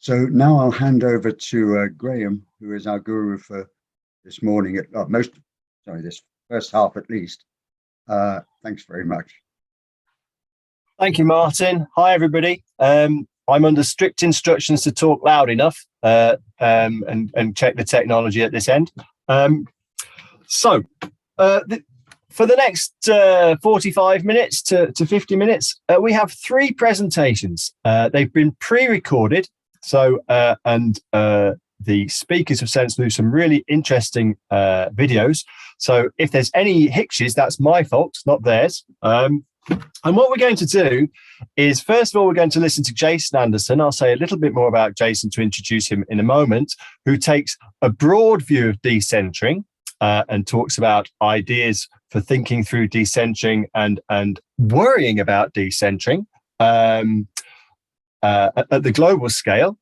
So now I'll hand over to Graham, who is our guru for this morning, this first half at least. Thanks very much. Thank you, Martin. Hi, everybody. I'm under strict instructions to talk loud enough and check the technology at this end. For the next 45 minutes to 50 minutes, we have 3 presentations. They've been pre-recorded, the speakers have sent through some really interesting videos. So if there's any hitches, that's my fault, not theirs. And what we're going to do is, first of all, we're going to listen to Jason Anderson. I'll say a little bit more about Jason to introduce him in a moment, who takes a broad view of decentering and talks about ideas for thinking through decentering and worrying about decentering at the global scale.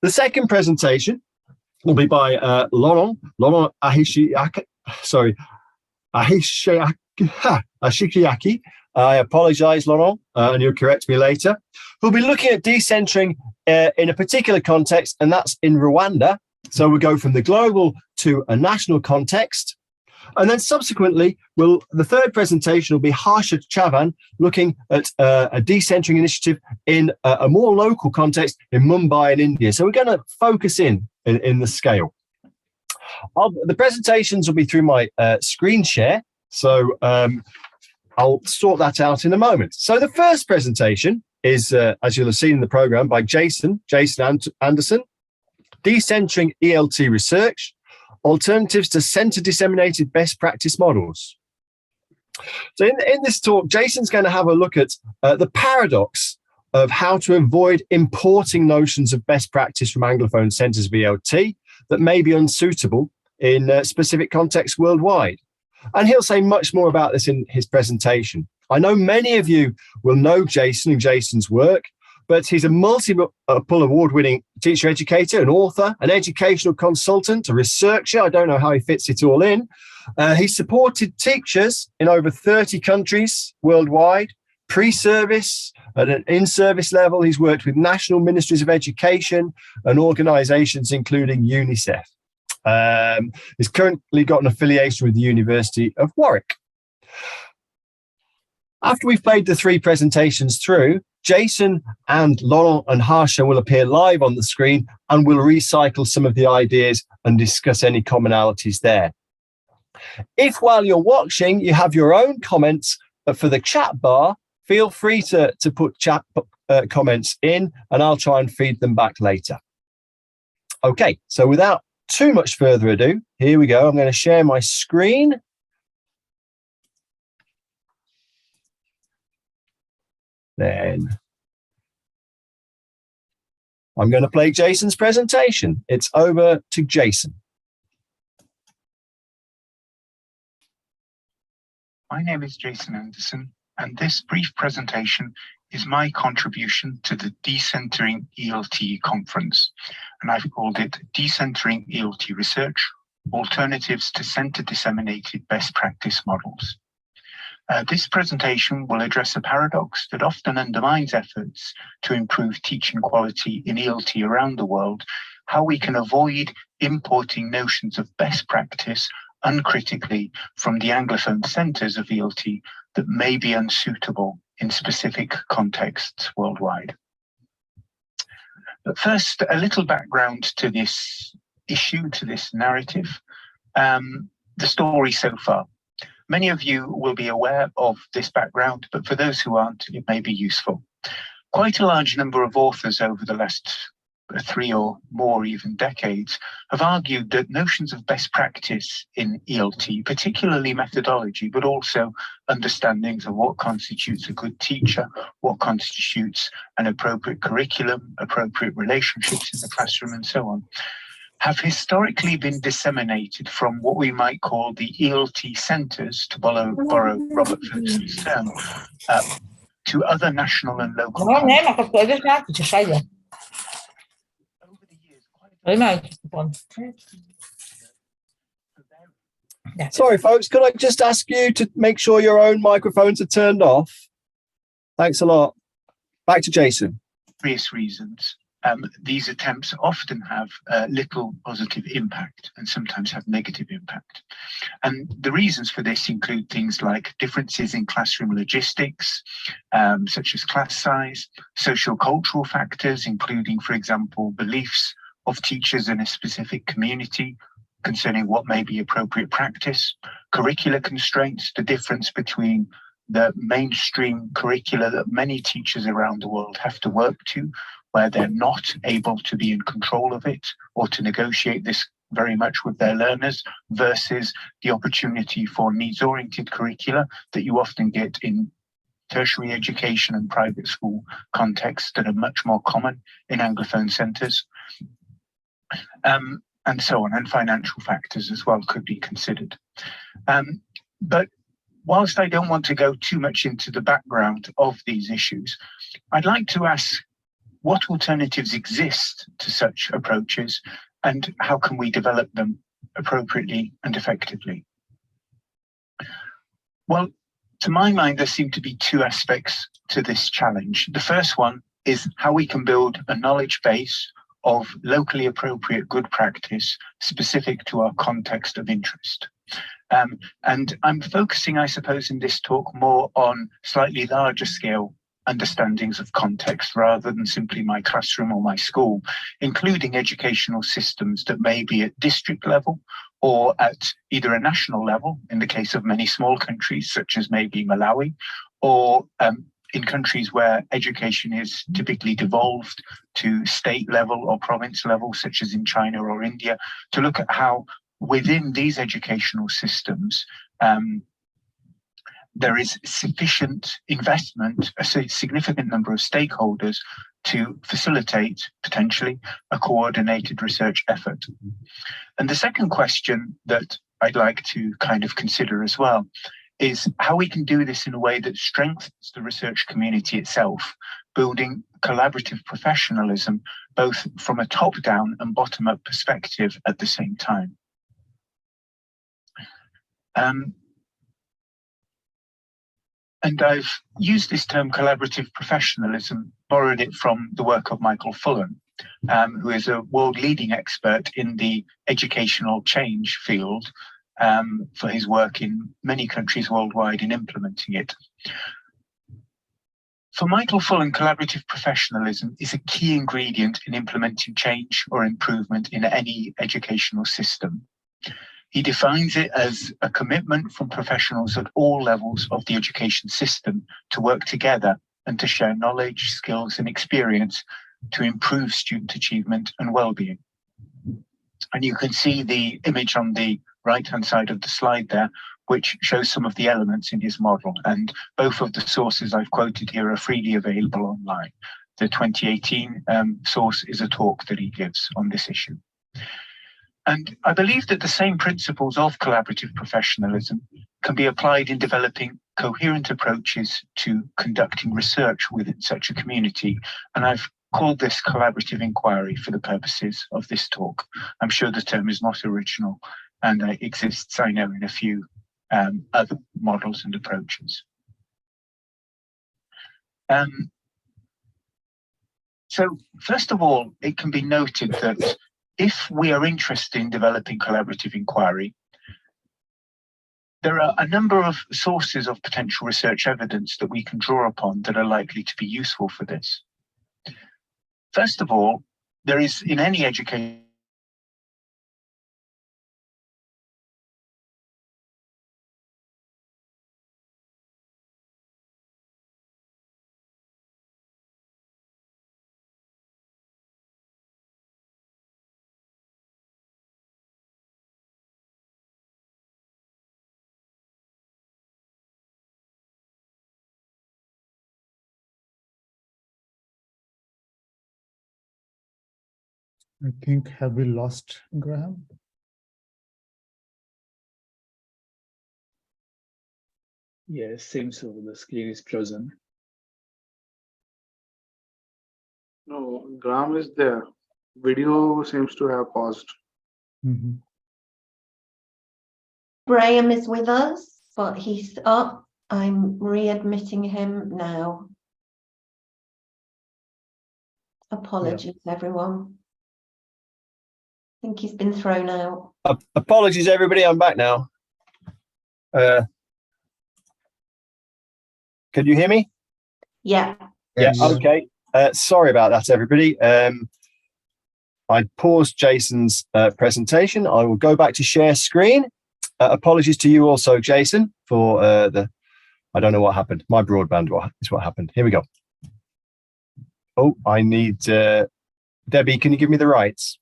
The second presentation will be by Laurent Ahishakiye. I apologize, Laurent, and you'll correct me later. We'll be looking at decentering in a particular context, and that's in Rwanda. So we'll go from the global to a national context. And then subsequently, the third presentation will be Harsha Chavan, looking at a decentering initiative in a more local context in Mumbai in India. So we're going to focus in the scale. The presentations will be through my screen share. So I'll sort that out in a moment. So the first presentation is, as you'll have seen in the program, by Jason Anderson, Decentering ELT Research, Alternatives to Center-Disseminated Best Practice Models. So in this talk, Jason's going to have a look at the paradox of how to avoid importing notions of best practice from Anglophone centers of ELT that may be unsuitable in specific contexts worldwide. And he'll say much more about this in his presentation. I know many of you will know Jason and Jason's work, but he's a multiple award-winning teacher educator, an author, an educational consultant, a researcher. I don't know how he fits it all in. He's supported teachers in over 30 countries worldwide, pre-service, at an in-service level. He's worked with national ministries of education and organizations including UNICEF. He's currently got an affiliation with the University of Warwick. After we've played the 3 presentations through, Jason and Laurent and Harsha will appear live on the screen and we'll recycle some of the ideas and discuss any commonalities there. If while you're watching, you have your own comments for the chat bar, feel free to put chat comments in and I'll try and feed them back later. Okay, so without too much further ado, here we go. I'm going to share my screen. Then I'm going to play Jason's presentation. It's over to Jason. My name is Jason Anderson, and this brief presentation is my contribution to the Decentering ELT conference, and I've called it Decentering ELT Research, Alternatives to Center-Disseminated Best Practice Models. This presentation will address a paradox that often undermines efforts to improve teaching quality in ELT around the world, how we can avoid importing notions of best practice uncritically from the Anglophone centres of ELT that may be unsuitable in specific contexts worldwide. But first, a little background to this issue, to this narrative, the story so far. Many of you will be aware of this background, but for those who aren't, it may be useful. Quite a large number of authors over the last 3 or more even decades have argued that notions of best practice in ELT, particularly methodology, but also understandings of what constitutes a good teacher, what constitutes an appropriate curriculum, appropriate relationships in the classroom, and so on, have historically been disseminated from what we might call the ELT centres, to borrow Robert Ferguson's term, to other national and local contexts. Sorry, folks, could I just ask you to make sure your own microphones are turned off? Thanks a lot. Back to Jason. Various reasons. these attempts often have little positive impact and sometimes have negative impact. And the reasons for this include things like differences in classroom logistics, such as class size, social cultural factors, including, for example, beliefs of teachers in a specific community concerning what may be appropriate practice, curricular constraints, the difference between the mainstream curricula that many teachers around the world have to work to, where they're not able to be in control of it or to negotiate this very much with their learners, versus the opportunity for needs-oriented curricula that you often get in tertiary education and private school contexts that are much more common in Anglophone centres, and so on, and financial factors as well could be considered. But whilst I don't want to go too much into the background of these issues, I'd like to ask what alternatives exist to such approaches and how can we develop them appropriately and effectively? Well, to my mind, there seem to be two aspects to this challenge. The first one is how we can build a knowledge base of locally appropriate good practice specific to our context of interest. And I'm focusing, I suppose, in this talk more on slightly larger scale understandings of context rather than simply my classroom or my school, including educational systems that may be at district level or at either a national level, in the case of many small countries, such as maybe Malawi, or in countries where education is typically devolved to state level or province level, such as in China or India, to look at how within these educational systems, there is sufficient investment, a significant number of stakeholders to facilitate, potentially, a coordinated research effort. And the second question that I'd like to kind of consider as well is how we can do this in a way that strengthens the research community itself, building collaborative professionalism, both from a top-down and bottom-up perspective at the same time. And I've used this term collaborative professionalism, borrowed it from the work of Michael Fullan, who is a world-leading expert in the educational change field for his work in many countries worldwide in implementing it. For Michael Fullan, collaborative professionalism is a key ingredient in implementing change or improvement in any educational system. He defines it as a commitment from professionals at all levels of the education system to work together and to share knowledge, skills, and experience to improve student achievement and well-being. And you can see the image on the right-hand side of the slide there, which shows some of the elements in his model. And both of the sources I've quoted here are freely available online. The 2018 source is a talk that he gives on this issue. And I believe that the same principles of collaborative professionalism can be applied in developing coherent approaches to conducting research within such a community. And I've called this collaborative inquiry for the purposes of this talk. I'm sure the term is not original and exists, I know, in a few other models and approaches. So first of all, it can be noted that if we are interested in developing collaborative inquiry, there are a number of sources of potential research evidence that we can draw upon that are likely to be useful for this. First of all, there is in any education I think, have we lost Graham? Yes, seems so. The screen is frozen. No, Graham is there. Video seems to have paused. Mm-hmm. Graham is with us, but he's up. I'm readmitting him now. Apologies, everyone. I think he's been thrown out. Apologies, everybody. I'm back now. Can you hear me? Yeah. Yeah. Yes. Okay. Sorry about that, everybody. I paused Jason's presentation. I will go back to share screen. Apologies to you also, Jason, for I don't know what happened. My broadband is what happened. Here we go. Oh, I need Debbie. Can you give me the rights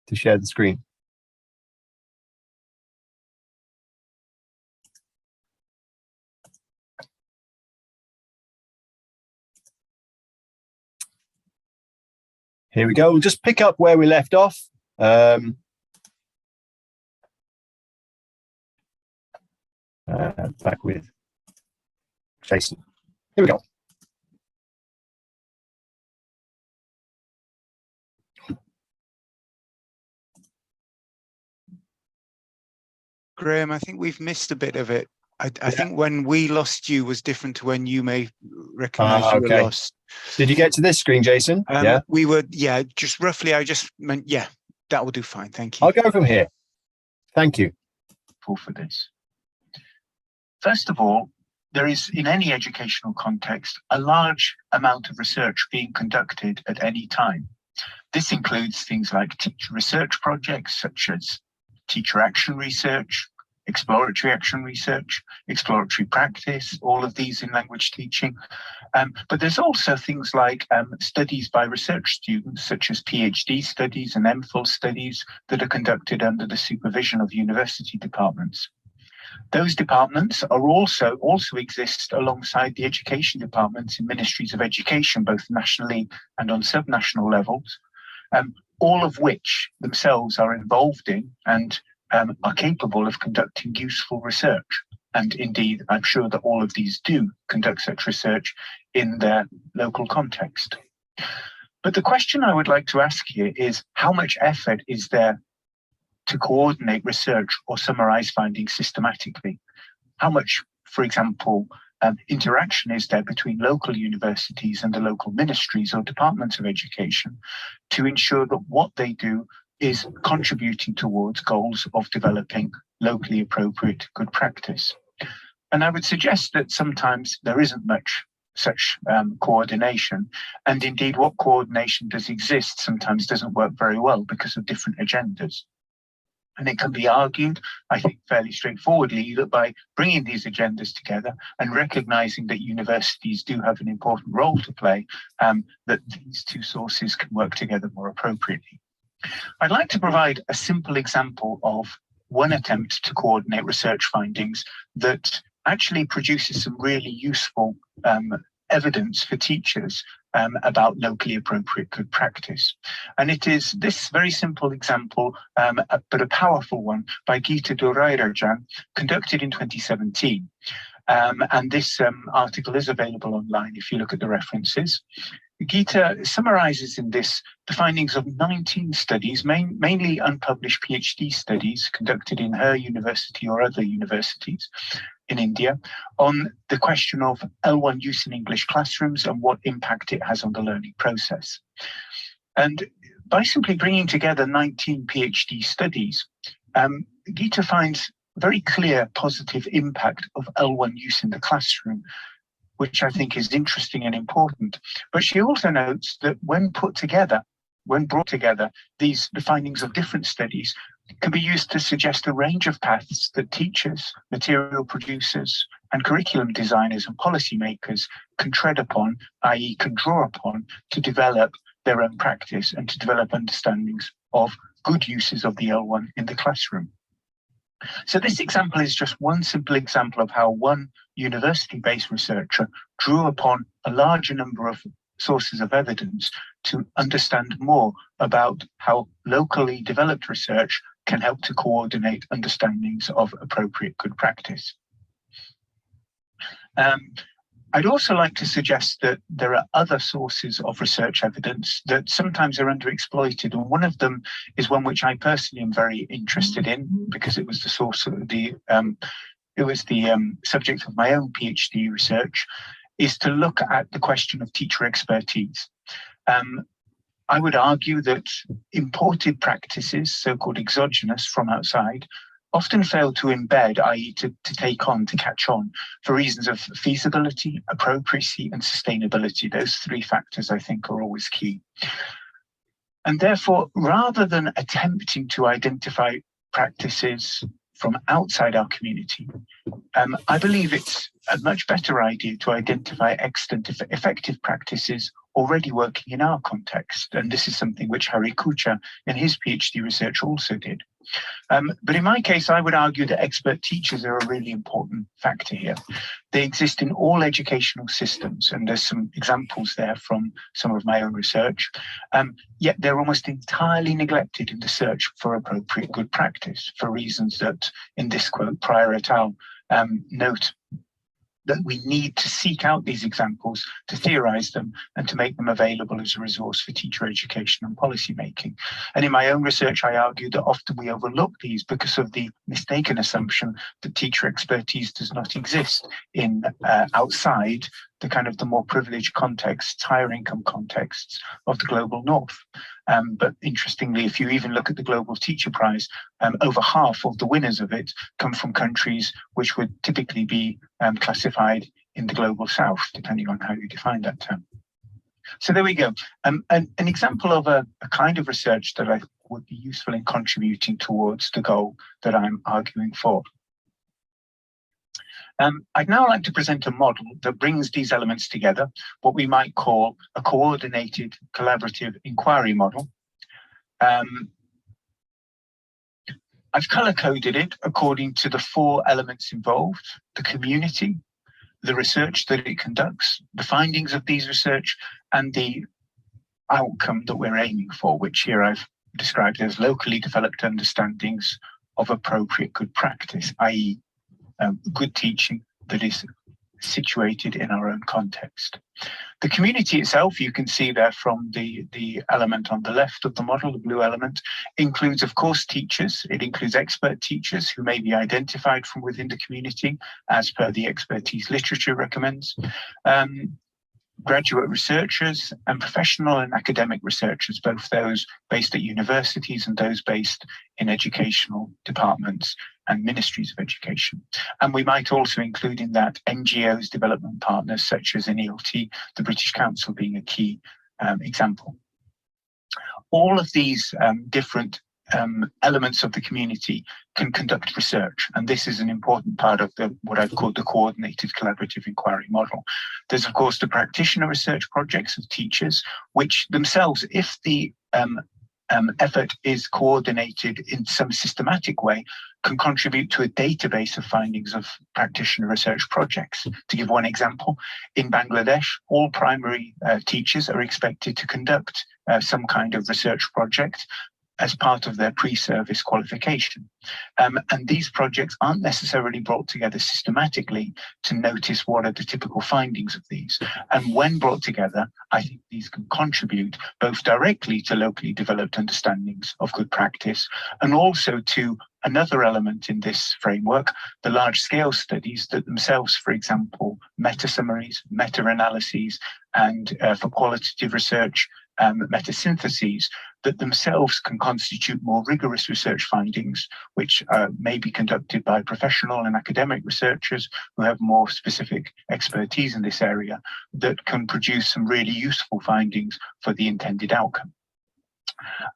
to share the screen? Here we go. We'll just pick up where we left off. Back with Jason. Here we go. Graham, I think we've missed a bit of it. I think when we lost you was different to when you may recognize you were lost. Did you get to this screen, Jason? Yeah. We were, just roughly. I just meant, that will do fine. Thank you. I'll go from here. Thank you. For this. First of all, there is, in any educational context, a large amount of research being conducted at any time. This includes things like teacher research projects, such as teacher action research, exploratory action research, exploratory practice, all of these in language teaching. But there's also things like studies by research students, such as PhD studies and MPhil studies that are conducted under the supervision of university departments. Those departments are also exist alongside the education departments in ministries of education, both nationally and on subnational levels, all of which themselves are involved in and are capable of conducting useful research. And indeed, I'm sure that all of these do conduct such research in their local context. But the question I would like to ask here is, how much effort is there to coordinate research or summarize findings systematically? How much, for example, interaction is there between local universities and the local ministries or departments of education to ensure that what they do is contributing towards goals of developing locally appropriate good practice? And I would suggest that sometimes there isn't much such coordination. And indeed, what coordination does exist sometimes doesn't work very well because of different agendas. And it can be argued, I think fairly straightforwardly, that by bringing these agendas together and recognizing that universities do have an important role to play, that these two sources can work together more appropriately. I'd like to provide a simple example of one attempt to coordinate research findings that actually produces some really useful evidence for teachers about locally appropriate good practice. And it is this very simple example, but a powerful one, by Gita Dorairajan, conducted in 2017. And this article is available online if you look at the references. Gita summarizes in this the findings of 19 studies, mainly unpublished PhD studies conducted in her university or other universities in India, on the question of L1 use in English classrooms and what impact it has on the learning process. And by simply bringing together 19 PhD studies, Gita finds very clear positive impact of L1 use in the classroom, which I think is interesting and important. But she also notes that when brought together, the findings of different studies can be used to suggest a range of paths that teachers, material producers, and curriculum designers and policymakers can tread upon, i.e. can draw upon, to develop their own practice and to develop understandings of good uses of the L1 in the classroom. So this example is just one simple example of how one university-based researcher drew upon a larger number of sources of evidence to understand more about how locally developed research can help to coordinate understandings of appropriate good practice. I'd also like to suggest that there are other sources of research evidence that sometimes are underexploited, and one of them is one which I personally am very interested in because it was the source of the subject of my own PhD research. is to look at the question of teacher expertise. I would argue that imported practices, so-called exogenous from outside, often fail to embed, i.e. to take on, to catch on, for reasons of feasibility, appropriacy, and sustainability. Those three factors, I think, are always key. And therefore, rather than attempting to identify practices from outside our community, I believe it's a much better idea to identify extant effective practices already working in our context. And this is something which Harishakiye in his PhD research also did. But in my case, I would argue that expert teachers are a really important factor here. They exist in all educational systems, and there's some examples there from some of my own research, yet they're almost entirely neglected in the search for appropriate good practice for reasons that, in this quote, Pryor et al. Note that we need to seek out these examples, to theorize them, and to make them available as a resource for teacher education and policy making. And in my own research, I argue that often we overlook these because of the mistaken assumption that teacher expertise does not exist in outside the kind of the more privileged contexts, higher income contexts of the global north. But interestingly, if you even look at the Global Teacher Prize, over half of the winners of it come from countries which would typically be classified in the global south, depending on how you define that term. So there we go. An example of a kind of research that I would be useful in contributing towards the goal that I'm arguing for. I'd now like to present a model that brings these elements together, what we might call a coordinated collaborative inquiry model. I've color-coded it according to the four elements involved: the community, the research that it conducts, the findings of these research, and the outcome that we're aiming for, which here I've described as locally developed understandings of appropriate good practice, i.e. Good teaching that is situated in our own context. The community itself, you can see there from the element on the left of the model, the blue element, includes, of course, teachers. It includes expert teachers who may be identified from within the community, as per the expertise literature recommends. Graduate researchers and professional and academic researchers, both those based at universities and those based in educational departments and ministries of education. And we might also include in that NGOs, development partners such as in ELT, the British Council being a key example. All of these different elements of the community can conduct research, and this is an important part of what I've called the coordinated collaborative inquiry model. There's of course the practitioner research projects of teachers, which themselves, if the effort is coordinated in some systematic way, can contribute to a database of findings of practitioner research projects. To give one example, in Bangladesh, all primary teachers are expected to conduct some kind of research project as part of their pre-service qualification. And these projects aren't necessarily brought together systematically to notice what are the typical findings of these. And when brought together, I think these can contribute both directly to locally developed understandings of good practice and also to another element in this framework, the large-scale studies that themselves, for example, meta-summaries, meta-analyses, and for qualitative research, meta-syntheses, that themselves can constitute more rigorous research findings, which may be conducted by professional and academic researchers who have more specific expertise in this area, that can produce some really useful findings for the intended outcome.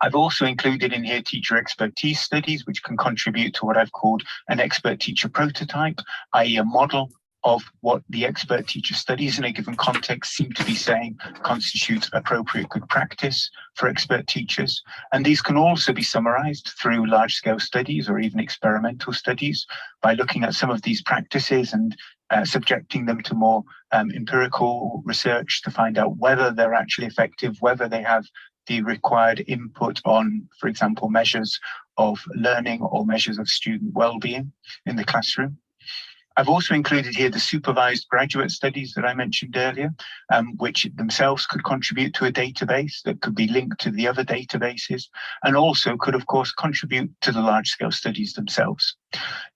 I've also included in here teacher expertise studies, which can contribute to what I've called an expert teacher prototype, i.e. a model of what the expert teacher studies in a given context seem to be saying constitutes appropriate good practice for expert teachers. And these can also be summarized through large-scale studies or even experimental studies by looking at some of these practices and subjecting them to more empirical research to find out whether they're actually effective, whether they have the required input on, for example, measures of learning or measures of student well-being in the classroom. I've also included here the supervised graduate studies that I mentioned earlier, which themselves could contribute to a database that could be linked to the other databases, and also could, of course, contribute to the large-scale studies themselves.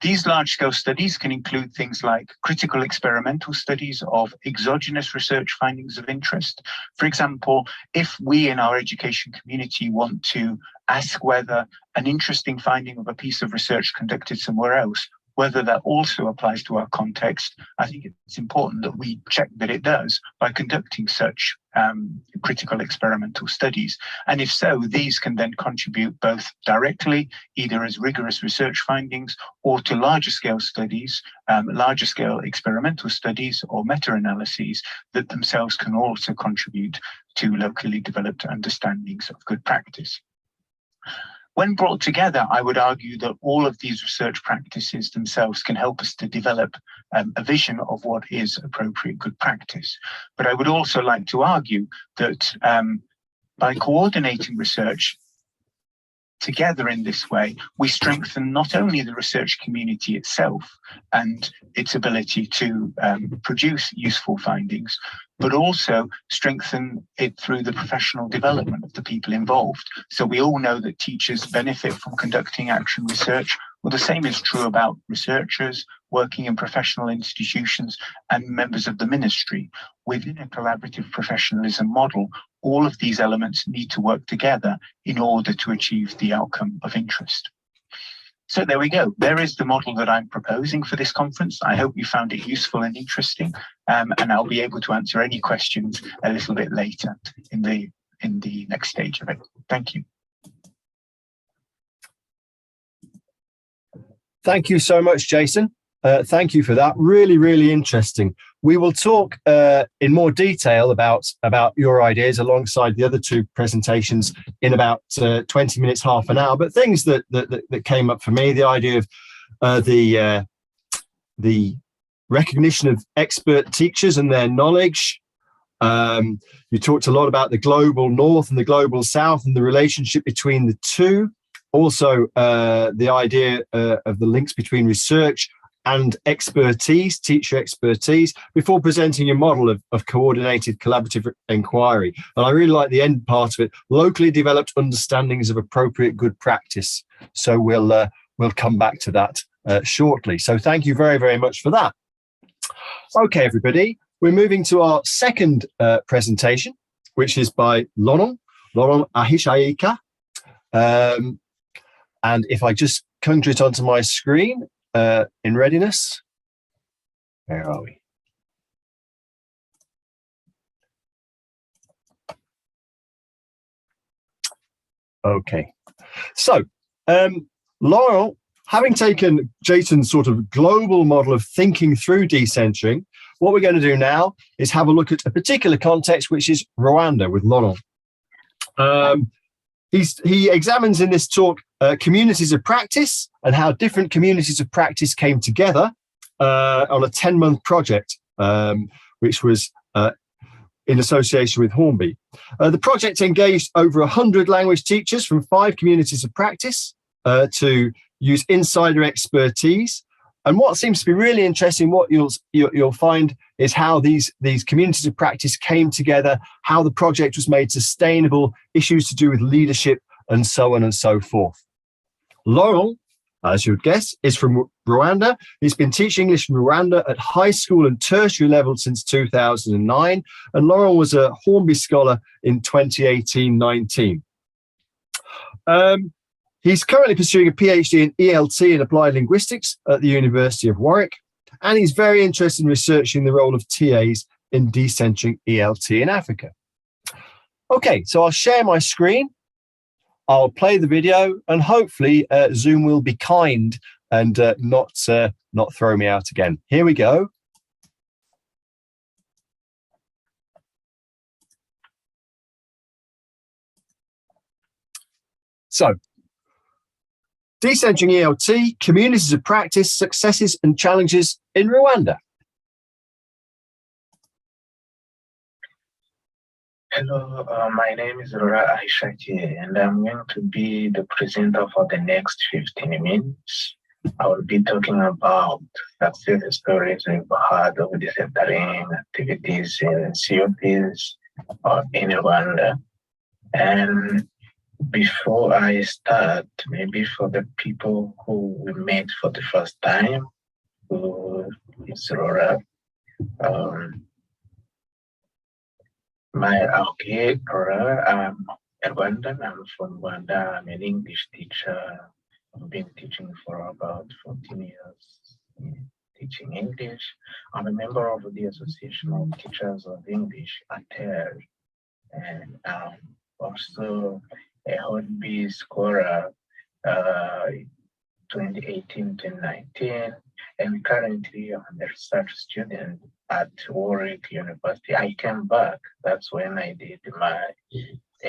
These large-scale studies can include things like critical experimental studies of exogenous research findings of interest. For example, if we in our education community want to ask whether an interesting finding of a piece of research conducted somewhere else, whether that also applies to our context, I think it's important that we check that it does by conducting such critical experimental studies. And if so, these can then contribute both directly, either as rigorous research findings, or to larger scale studies, larger scale experimental studies or meta-analyses that themselves can also contribute to locally developed understandings of good practice. When brought together, I would argue that all of these research practices themselves can help us to develop a vision of what is appropriate good practice. But I would also like to argue that by coordinating research together in this way, we strengthen not only the research community itself and its ability to produce useful findings, but also strengthen it through the professional development of the people involved. So we all know that teachers benefit from conducting action research. Well, the same is true about researchers working in professional institutions and members of the ministry. Within a collaborative professionalism model, all of these elements need to work together in order to achieve the outcome of interest. So there we go. There is the model that I'm proposing for this conference. I hope you found it useful and interesting, and I'll be able to answer any questions a little bit later in the next stage of it. Thank you. Thank you so much, Jason. Thank you for that. Really, really interesting. We will talk in more detail about your ideas alongside the other two presentations in about 20 minutes, half an hour. But things that came up for me, the idea of the recognition of expert teachers and their knowledge. You talked a lot about the global north and the global south and the relationship between the two. Also, the idea of the links between research and expertise, teacher expertise, before presenting a model of coordinated collaborative inquiry. And I really like the end part of it, locally developed understandings of appropriate good practice. So we'll come back to that shortly. So thank you very, very much for that. Okay, everybody, we're moving to our second presentation, which is by Laurent Ahishakiye. And if I just conjure it onto my screen, in readiness, where are we? Okay, so Laurent, having taken Jason's sort of global model of thinking through decentering, what we're going to do now is have a look at a particular context, which is Rwanda with Laurent. He examines in this talk communities of practice and how different communities of practice came together on a 10-month project, which was in association with Hornby. The project engaged over 100 language teachers from 5 communities of practice to use insider expertise. And what seems to be really interesting, what you'll find is how these communities of practice came together, how the project was made sustainable, issues to do with leadership, and so on and so forth. Laurent, as you would guess, is from Rwanda. He's been teaching English in Rwanda at high school and tertiary level since 2009. And Laurent was a Hornby Scholar in 2018-19. He's currently pursuing a PhD in ELT in applied linguistics at the University of Warwick, and he's very interested in researching the role of TAs in decentering ELT in Africa. Okay, so I'll share my screen, I'll play the video, and hopefully Zoom will be kind and not throw me out again. Here we go. So, decentering ELT, communities of practice, successes and challenges in Rwanda. Hello, my name is Laurent Ahishakiye, and I'm going to be the presenter for the next 15 minutes. I will be talking about success stories we've had of decentering activities in COPs in Rwanda. And before I start, maybe for the people who we met for the first time, who is Laurent, Laurent, I'm a Rwandan. I'm from Rwanda. I'm an English teacher. I've been teaching for about 14 years, teaching English. I'm a member of the Association of Teachers of English, ATER, and also a Hobby Scholar 2018-2019, and currently I'm a research student at Warwick University. I came back, that's when I did my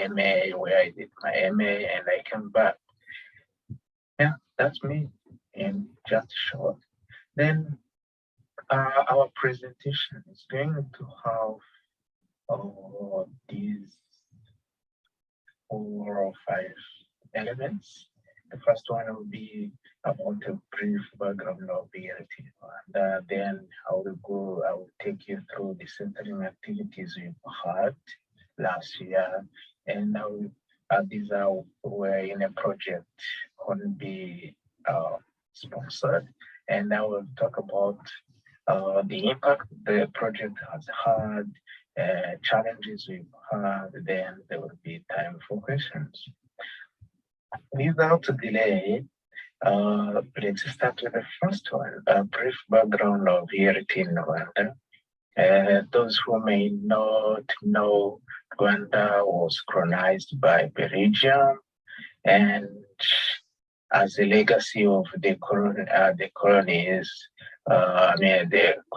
MA, where I did my MA, and I came back. Yeah, that's me in just short. Then our presentation is going to have these 4 or 5 elements. The first one will be about a brief background of the ELT, and then I will take you through the centering activities we've had last year, and these were in a project on be sponsored, and I will talk about the impact the project has had, challenges we've had, then there will be time for questions. Without delay, let's start with the first one, a brief background of ELT in Rwanda. Those who may not know, Rwanda was colonized by Belgium, and as a legacy of the colonies, the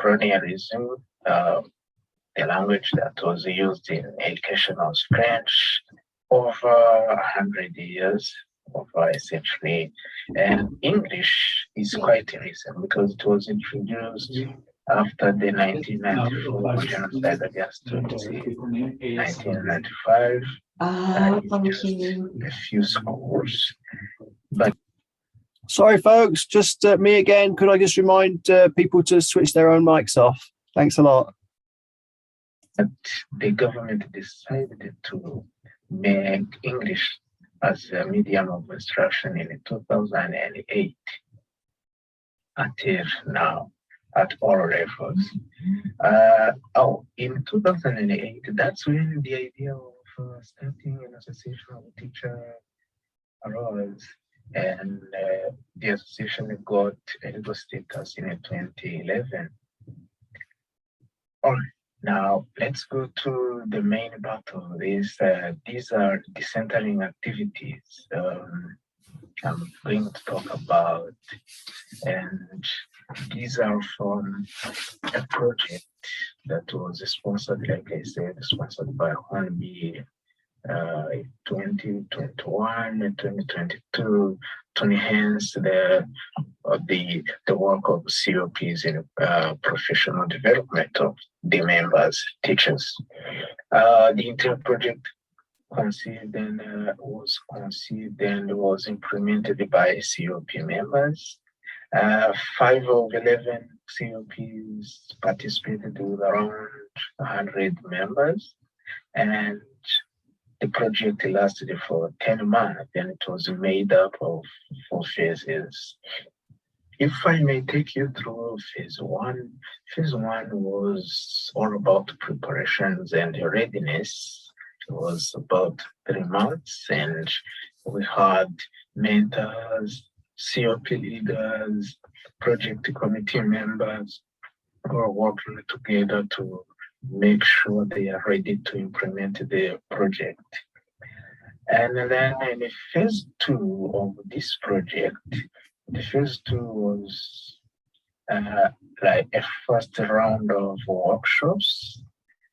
colonialism, the language that was used in education was French over 100 years, over essentially, and English is quite recent because it was introduced after the 1994 genocide against Tutsi, 1995, Thank you. a few schools. But Sorry, folks, just me again. Could I just remind people to switch their own mics off? Thanks a lot. the government decided to make English as a medium of instruction in 2008 until now at all levels. In 2008, that's when the idea of starting an association of teachers arose, and the association got a legal status in 2011. All right. Now, let's go to the main part of this. These are decentering activities I'm going to talk about, and these are from a project that was sponsored, like I said, sponsored by UNICEF 2021 and 2022 to enhance the work of COPs in professional development of the members, teachers. The entire project was conceived and was implemented by COP members. 5 of 11 COPs participated with around 100 members, and the project lasted for 10 months, and it was made up of 4 phases. If I may take you through phase one was all about preparations and readiness. It was about 3 months, and we had mentors, COP leaders, project committee members who are working together to make sure they are ready to implement the project. And then in phase 2 of this project, the phase 2 was like a first round of workshops,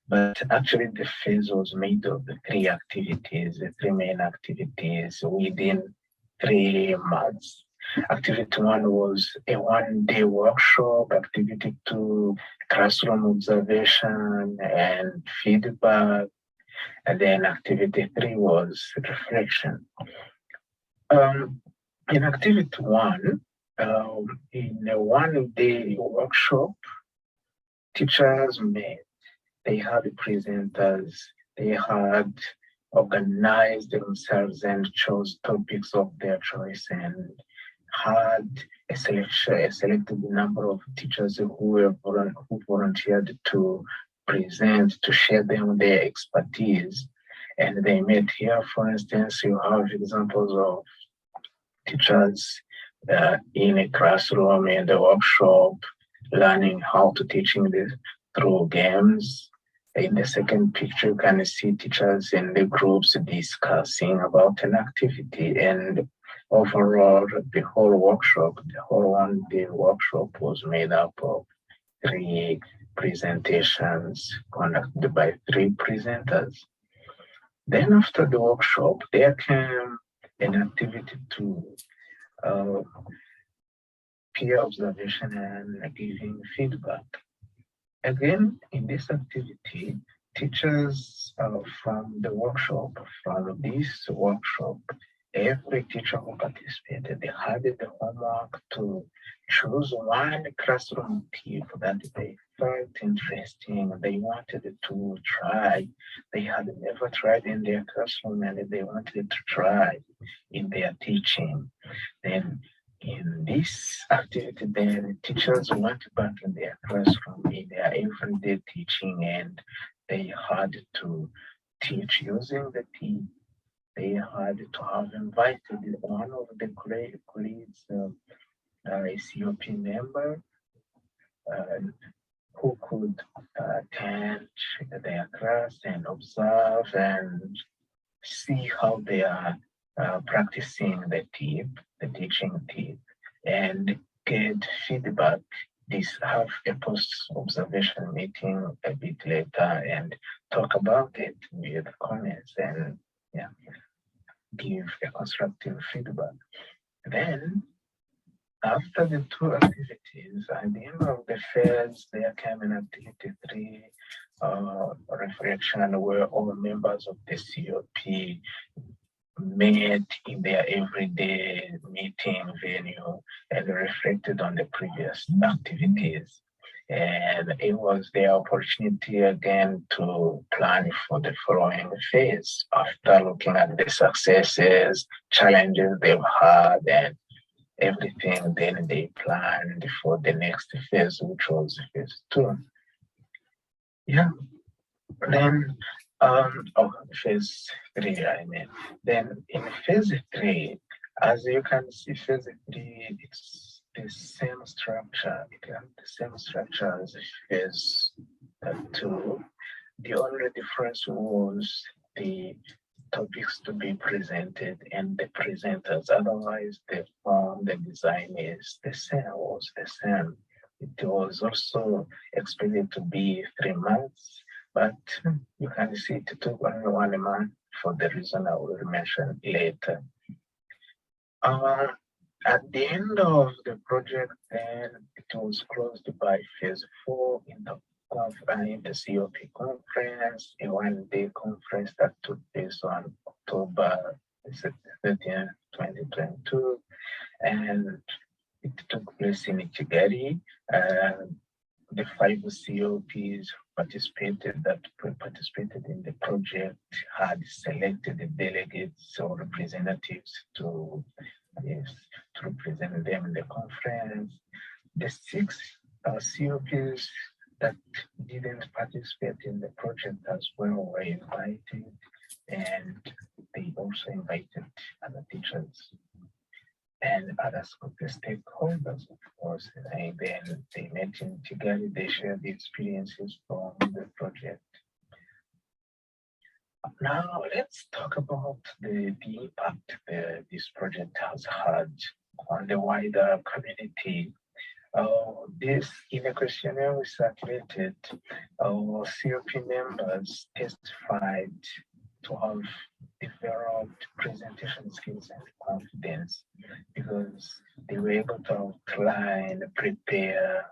but actually the phase was made of the 3 activities, the 3 main activities within 3 months. Activity 1 was a 1-day workshop. Activity 2, classroom observation and feedback. And then activity 3 was reflection. In activity 1, In a one-day workshop, teachers met. They had presenters. They had organized themselves and chose topics of their choice and had a selected number of teachers who volunteered to present, to share them their expertise. And they met here, for instance, you have examples of teachers in a classroom, in the workshop, learning how to teaching this through games. In the second picture, you can see teachers in the groups discussing about an activity. And overall, the whole workshop, the whole one-day workshop was made up of 3 presentations conducted by 3 presenters. Then after the workshop, there came an activity to peer observation and giving feedback. Again, in this activity, teachers from this workshop, every teacher who participated, they had the homework to choose one classroom tip that they felt interesting, they wanted to try. They had never tried in their classroom and they wanted to try in their teaching. Then in this activity, then teachers went back in their classroom in their everyday teaching and they had to teach using the tip. They had to have invited one of the colleagues, a COP member, who could attend their class and observe and see how they are practicing the tip, the teaching tip, and get feedback. Have a post-observation meeting a bit later and talk about it with comments and give a constructive feedback. Then, after the 2 activities, at the end of the phase, there came an activity 3 reflection where all members of the COP met in their everyday meeting venue and reflected on the previous activities. And it was their opportunity again to plan for the following phase after looking at the successes, challenges they've had, and everything. Then they planned for the next phase, which was phase 2. Then phase 3, I mean. Then in phase 3, as you can see, phase 3, it's the same structure. It has the same structure as phase 2. The only difference was the topics to be presented and the presenters. Otherwise, the form, the design is the same, was the same. It was also expected to be 3 months, but you can see it took only 1 month for the reason I will mention later. At the end of the project, then it was closed by phase 4 in the COP conference, a 1-day conference that took place on October 13th, 2022, and it took place in Kigali. The 5 COPs participated in the project had selected the delegates or representatives to represent them in the conference. The 6 COPs that didn't participate in the project as well were invited, and they also invited other teachers and other stakeholders, of course. And then they met in Kigali, they shared the experiences from the project. Now let's talk about the impact this project has had on the wider community. This, in a questionnaire we circulated, COP members testified to have developed presentation skills and confidence because they were able to outline, prepare,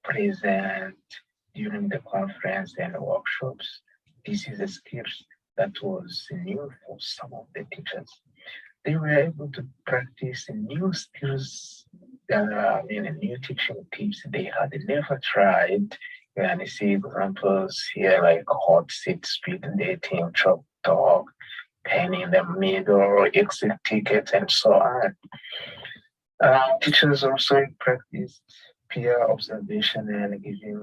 present during the conference and workshops. This is a skill that was new for some of the teachers. They were able to practice new skills new teaching tips they had never tried. And you see examples here like hot seat, speed dating, chalk talk, pen in the middle, exit tickets, and so on. Teachers also practiced peer observation and giving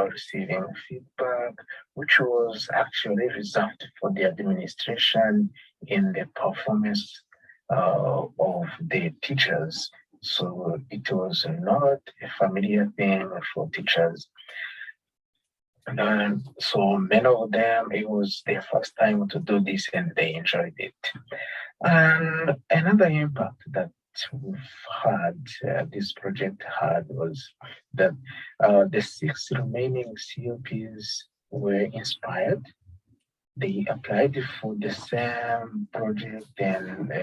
receiving feedback, which was actually reserved for the administration in the performance of the teachers. So it was not a familiar thing for teachers. And so many of them, it was their first time to do this and they enjoyed it. And another impact that we've had, this project had, was that the 6 remaining COPs were inspired. They applied for the same project and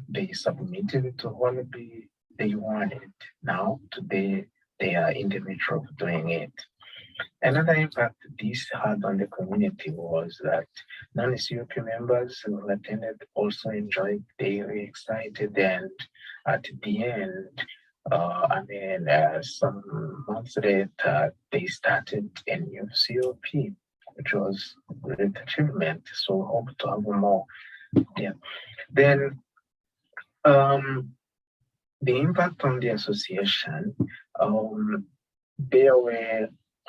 they submitted it to Wallaby. They wanted. Now, today, they are in the middle of doing it. Another impact this had on the community was that non-COP members who attended also enjoyed, they were excited, and at the end, some months later, they started a new COP, which was a great achievement. So hope to have more. Yeah. Then the impact on the association,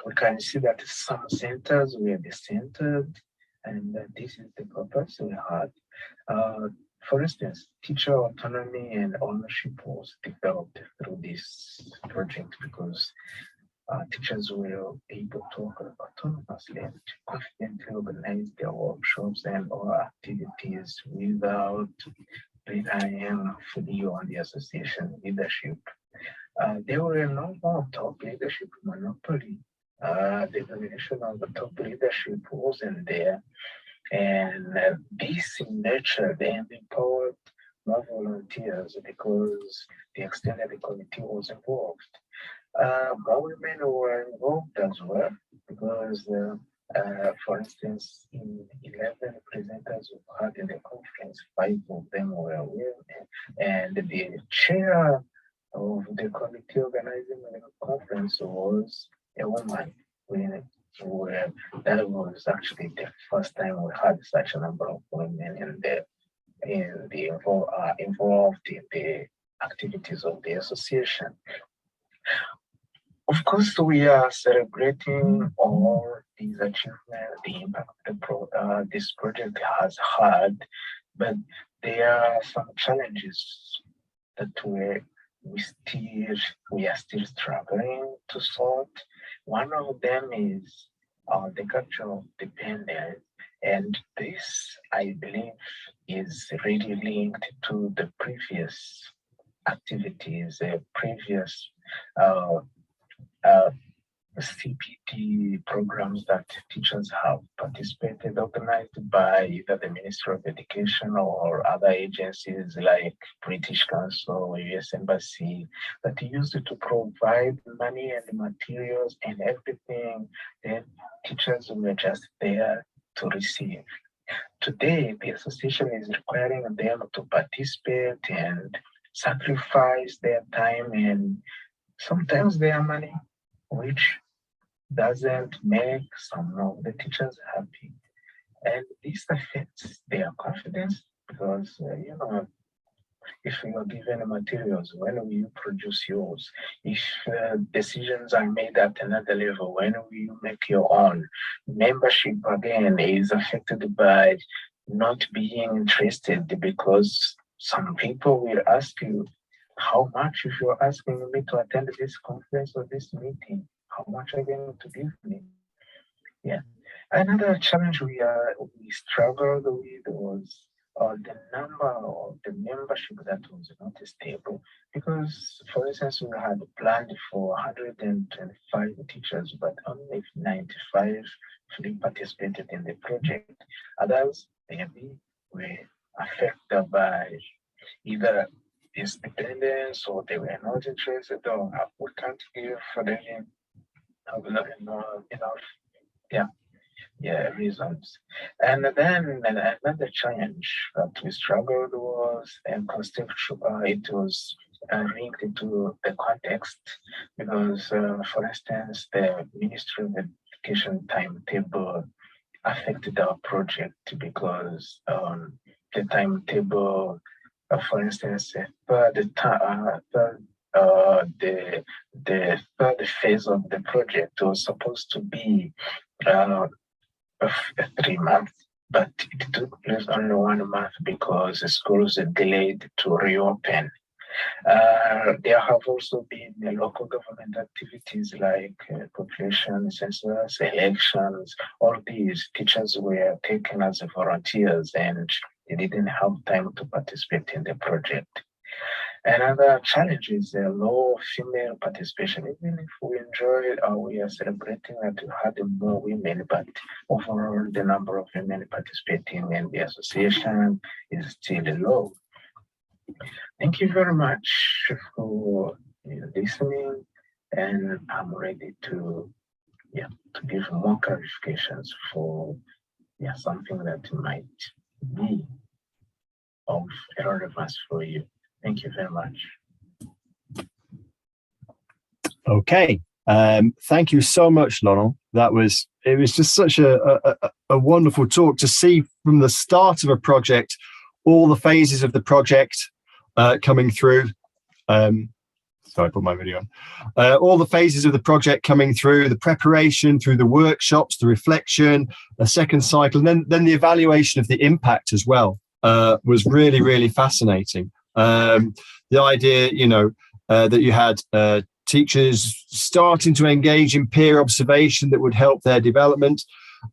we can see that some centers were decentered, and this is the purpose we had. For instance, teacher autonomy and ownership was developed through this project because teachers were able to autonomously and confidently organize their workshops and other activities without relying fully on the association leadership. There were no more top leadership monopoly. The domination of the top leadership wasn't there, and this nurtured and empowered more volunteers because the extended committee was involved. More women were involved as well because, for instance, in 11 presenters we had in the conference, 5 of them were women, and the chair of the committee organizing the conference was a woman. That was actually the first time we had such a number of women involved in the activities of the association. Of course, we are celebrating all these achievements, the impact this project has had, but there are some challenges that we are still struggling to solve. One of them is the cultural dependence, and this, I believe, is really linked to the previous activities, previous CPD programs that teachers have participated, organized by either the Ministry of Education or other agencies like British Council, US Embassy, that used to provide money and materials and everything. Then teachers were just there to receive. Today, the association is requiring them to participate and sacrifice their time and sometimes their money, which doesn't make some of the teachers happy. And this affects their confidence because, if you are given materials, when will you produce yours? If decisions are made at another level, when will you make your own? Membership, again, is affected by not being interested because some people will ask you, how much, if you're asking me to attend this conference or this meeting, how much are you going to give me? Yeah. Another challenge we struggled with was the number of the membership that was not stable. Because, for instance, we had planned for 125 teachers, but only 95 fully participated in the project. Others, maybe, were affected by either this dependence or they were not interested or we can't give for them enough reasons. And then another challenge that we struggled was contextual. It was linked to the context because, for instance, the Ministry of Education timetable affected our project because the timetable, for instance, the third phase of the project was supposed to be 3 months, but it took place only 1 month because the schools are delayed to reopen. There have also been local government activities like population census, elections. All these teachers were taken as volunteers and they didn't have time to participate in the project. Another challenge is low female participation. Even if we enjoy, we are celebrating that we had more women, but overall the number of women participating in the association is still low. Thank you very much for listening, and I'm ready to give more clarifications for something that might be of relevance for you. Thank you very much. Okay. Thank you so much, Laurent. It was just such a wonderful talk to see from the start of a project, all the phases of the project coming through. Sorry, I put my video on. All the phases of the project coming through, the preparation, through the workshops, the reflection, the second cycle, and then the evaluation of the impact as well was really, really fascinating. The idea, that you had teachers starting to engage in peer observation that would help their development.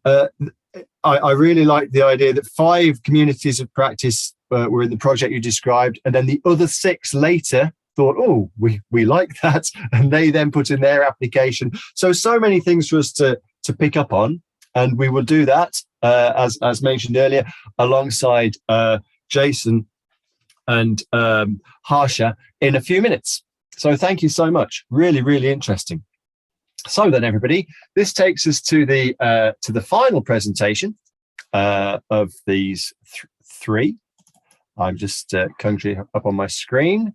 I really like the idea that 5 communities of practice were in the project you described, and then the other 6 later thought, oh, we like that, and they then put in their application. So many things for us to pick up on, and we will do that as mentioned earlier alongside Jason and Harsha in a few minutes. So thank you so much. Really, really interesting. So then, everybody, this takes us to the final presentation of these 3. I'm just currently up on my screen.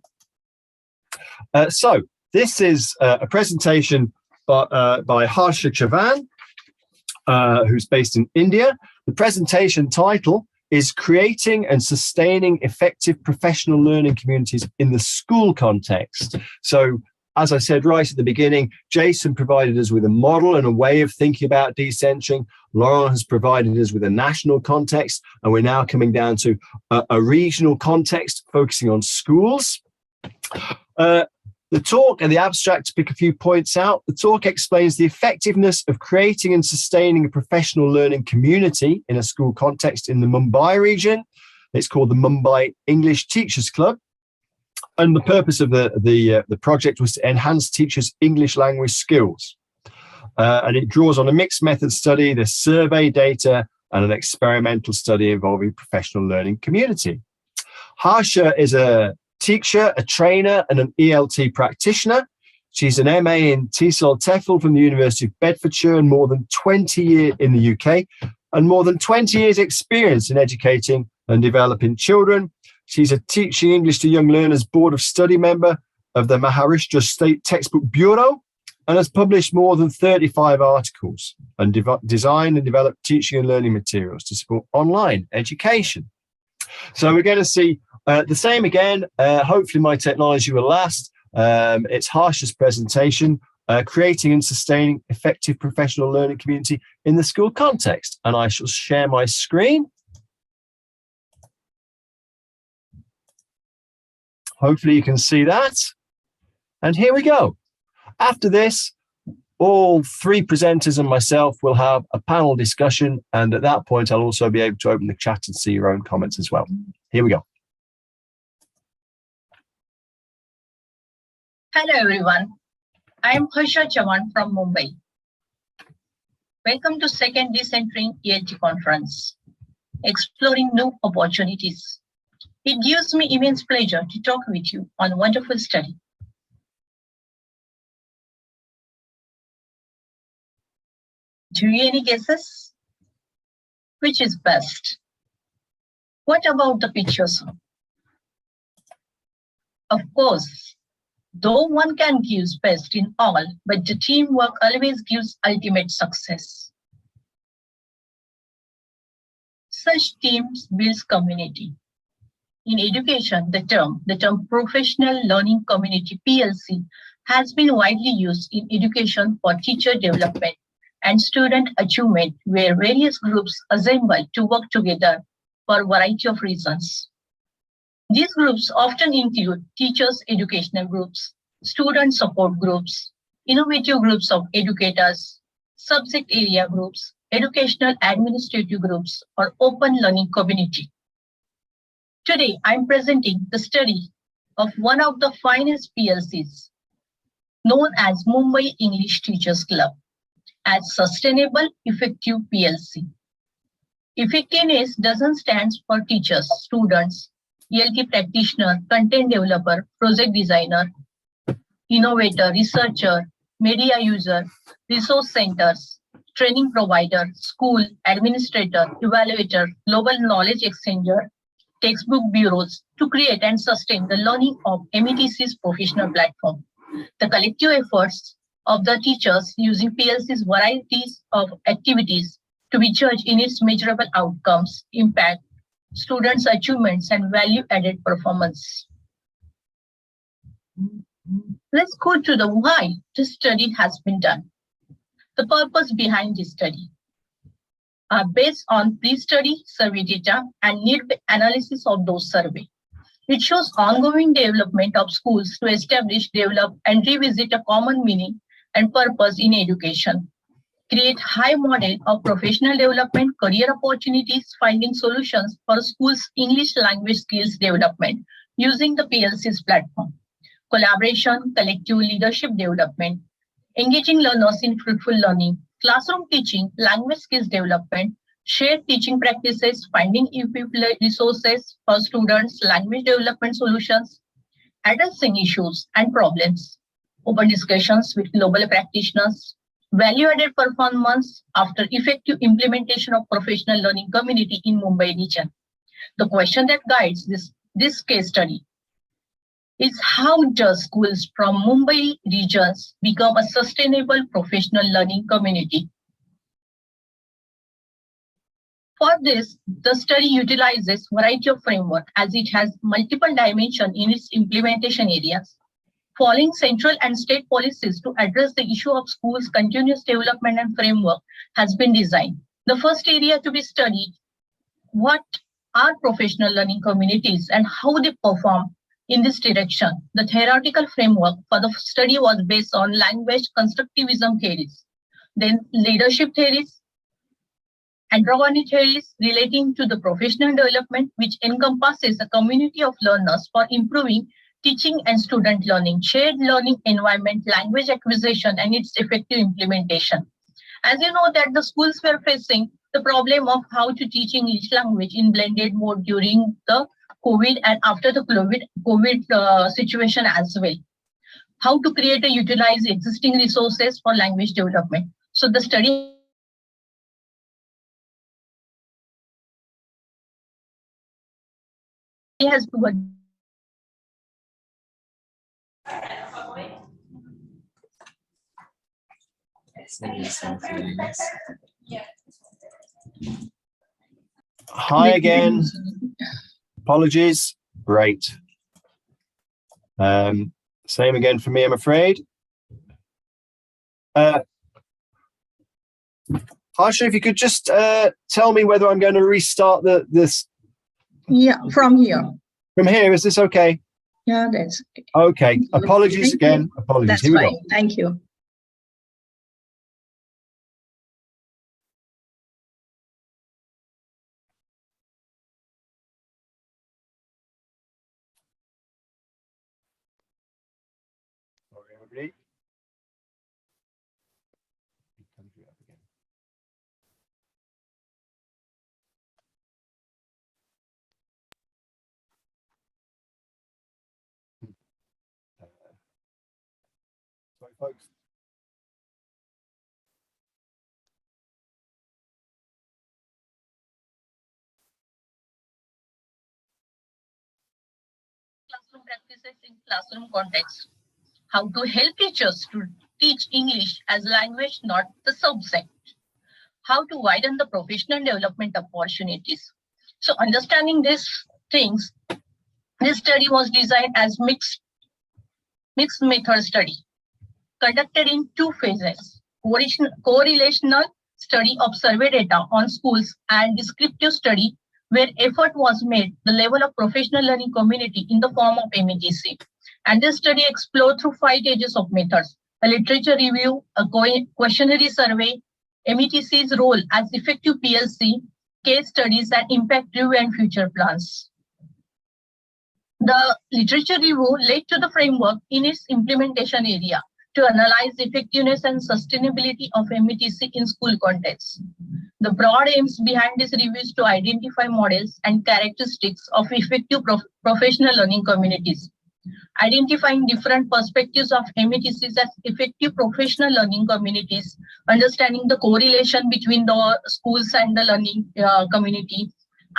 So this is a presentation by Harsha Chavan, who's based in India. The presentation title is Creating and Sustaining Effective Professional Learning Communities in the School Context. So, as I said right at the beginning, Jason provided us with a model and a way of thinking about decentering. Laurent has provided us with a national context, and we're now coming down to a regional context, focusing on schools. The talk and the abstract, to pick a few points out, the talk explains the effectiveness of creating and sustaining a professional learning community in a school context in the Mumbai region. It's called the Mumbai English Teachers Club. And the purpose of the project was to enhance teachers' English language skills. And it draws on a mixed method study, the survey data, and an experimental study involving professional learning community. Harsha is a teacher, a trainer, and an ELT practitioner. She's an MA in TESOL TEFL from the University of Bedfordshire, and more than 20 years in the UK, and more than 20 years experience in educating and developing children. She's a Teaching English to Young Learners Board of Study member of the Maharashtra State Textbook Bureau, and has published more than 35 articles and designed and developed teaching and learning materials to support online education. So we're going to see the same again. Hopefully my technology will last. It's Harsha's presentation, Creating and Sustaining Effective Professional Learning Community in the School Context. And I shall share my screen. Hopefully you can see that. And here we go. After this, all 3 presenters and myself will have a panel discussion. And at that point, I'll also be able to open the chat and see your own comments as well. Here we go. Hello, everyone. I am Harsha Chavan from Mumbai. Welcome to second Decentering ELT conference, exploring new opportunities. It gives me immense pleasure to talk with you on a wonderful study. Do you any guesses? Which is best? What about the pictures? Of course, though one can give best in all, but the teamwork always gives ultimate success. Such teams builds community. In education, the term professional learning community PLC has been widely used in education for teacher development and student achievement, where various groups assemble to work together for a variety of reasons. These groups often include teachers' educational groups, student support groups, innovative groups of educators, subject area groups, educational administrative groups, or open learning community. Today, I'm presenting the study of one of the finest PLCs, known as Mumbai English Teachers Club, as Sustainable Effective PLC. Effectiveness doesn't stand for teachers, students, ELT practitioner, content developer, project designer, innovator, researcher, media user, resource centers, training provider, school, administrator, evaluator, global knowledge exchanger, textbook bureaus to create and sustain the learning of METC's professional platform. The collective efforts of the teachers using PLC's varieties of activities to be judged in its measurable outcomes, impact, students' achievements, and value-added performance. Let's go to the why this study has been done. The purpose behind this study are based on pre-study survey data and need analysis of those surveys. It shows ongoing development of schools to establish, develop, and revisit a common meaning and purpose in education. Create high model of professional development, career opportunities, finding solutions for schools' English language skills development using the PLC's platform. Collaboration, collective leadership development, engaging learners in fruitful learning, classroom teaching, language skills development, shared teaching practices, finding resources for students, language development solutions, addressing issues and problems, open discussions with global practitioners, value-added performance after effective implementation of professional learning community in Mumbai region. The question that guides this case study is how does schools from Mumbai regions become a sustainable professional learning community? For this, the study utilizes a variety of framework as it has multiple dimensions in its implementation areas. Following central and state policies to address the issue of schools' continuous development and framework has been designed. The first area to be studied, what are professional learning communities and how they perform in this direction. The theoretical framework for the study was based on language constructivism theories, then leadership theories, andragogy theories relating to the professional development, which encompasses a community of learners for improving teaching and student learning, shared learning environment, language acquisition, and its effective implementation. As you know that the schools were facing the problem of how to teach English language in blended mode during the COVID and after the COVID situation as well. How to create and utilize existing resources for language development. So the study has Hi again. Apologies. Great. Same again for me, I'm afraid. Harsha, if you could just tell me whether I'm going to restart this. Yeah, from here. From here, is this okay? Yeah, that's okay. Apologies again. Apologies. That's Here we fine. go. Thank you. Sorry, everybody. Sorry, folks. classroom practices in classroom context. How to help teachers to teach English as language, not the subject. How to widen the professional development opportunities. So understanding these things, this study was designed as mixed method study, conducted in 2 phases, correlational study of survey data on schools and descriptive study where effort was made the level of professional learning community in the form of METC. And this study explored through 5 stages of methods: a literature review, a questionnaire survey, METC's role as effective PLC, case studies, and impact review and future plans. The literature review led to the framework in its implementation area to analyze the effectiveness and sustainability of METC in school contexts. The broad aims behind this review is to identify models and characteristics of effective professional learning communities, identifying different perspectives of METCs as effective professional learning communities, understanding the correlation between the schools and the learning community,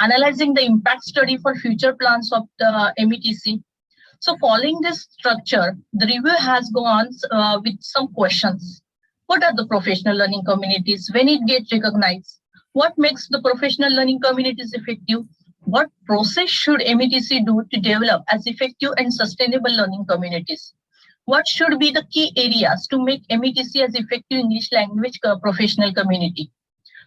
analyzing the impact study for future plans of the METC. So following this structure, the review has gone with some questions. What are the professional learning communities? When it gets recognized? What makes the professional learning communities effective? What process should METC do to develop as effective and sustainable learning communities? What should be the key areas to make METC as effective English language professional community?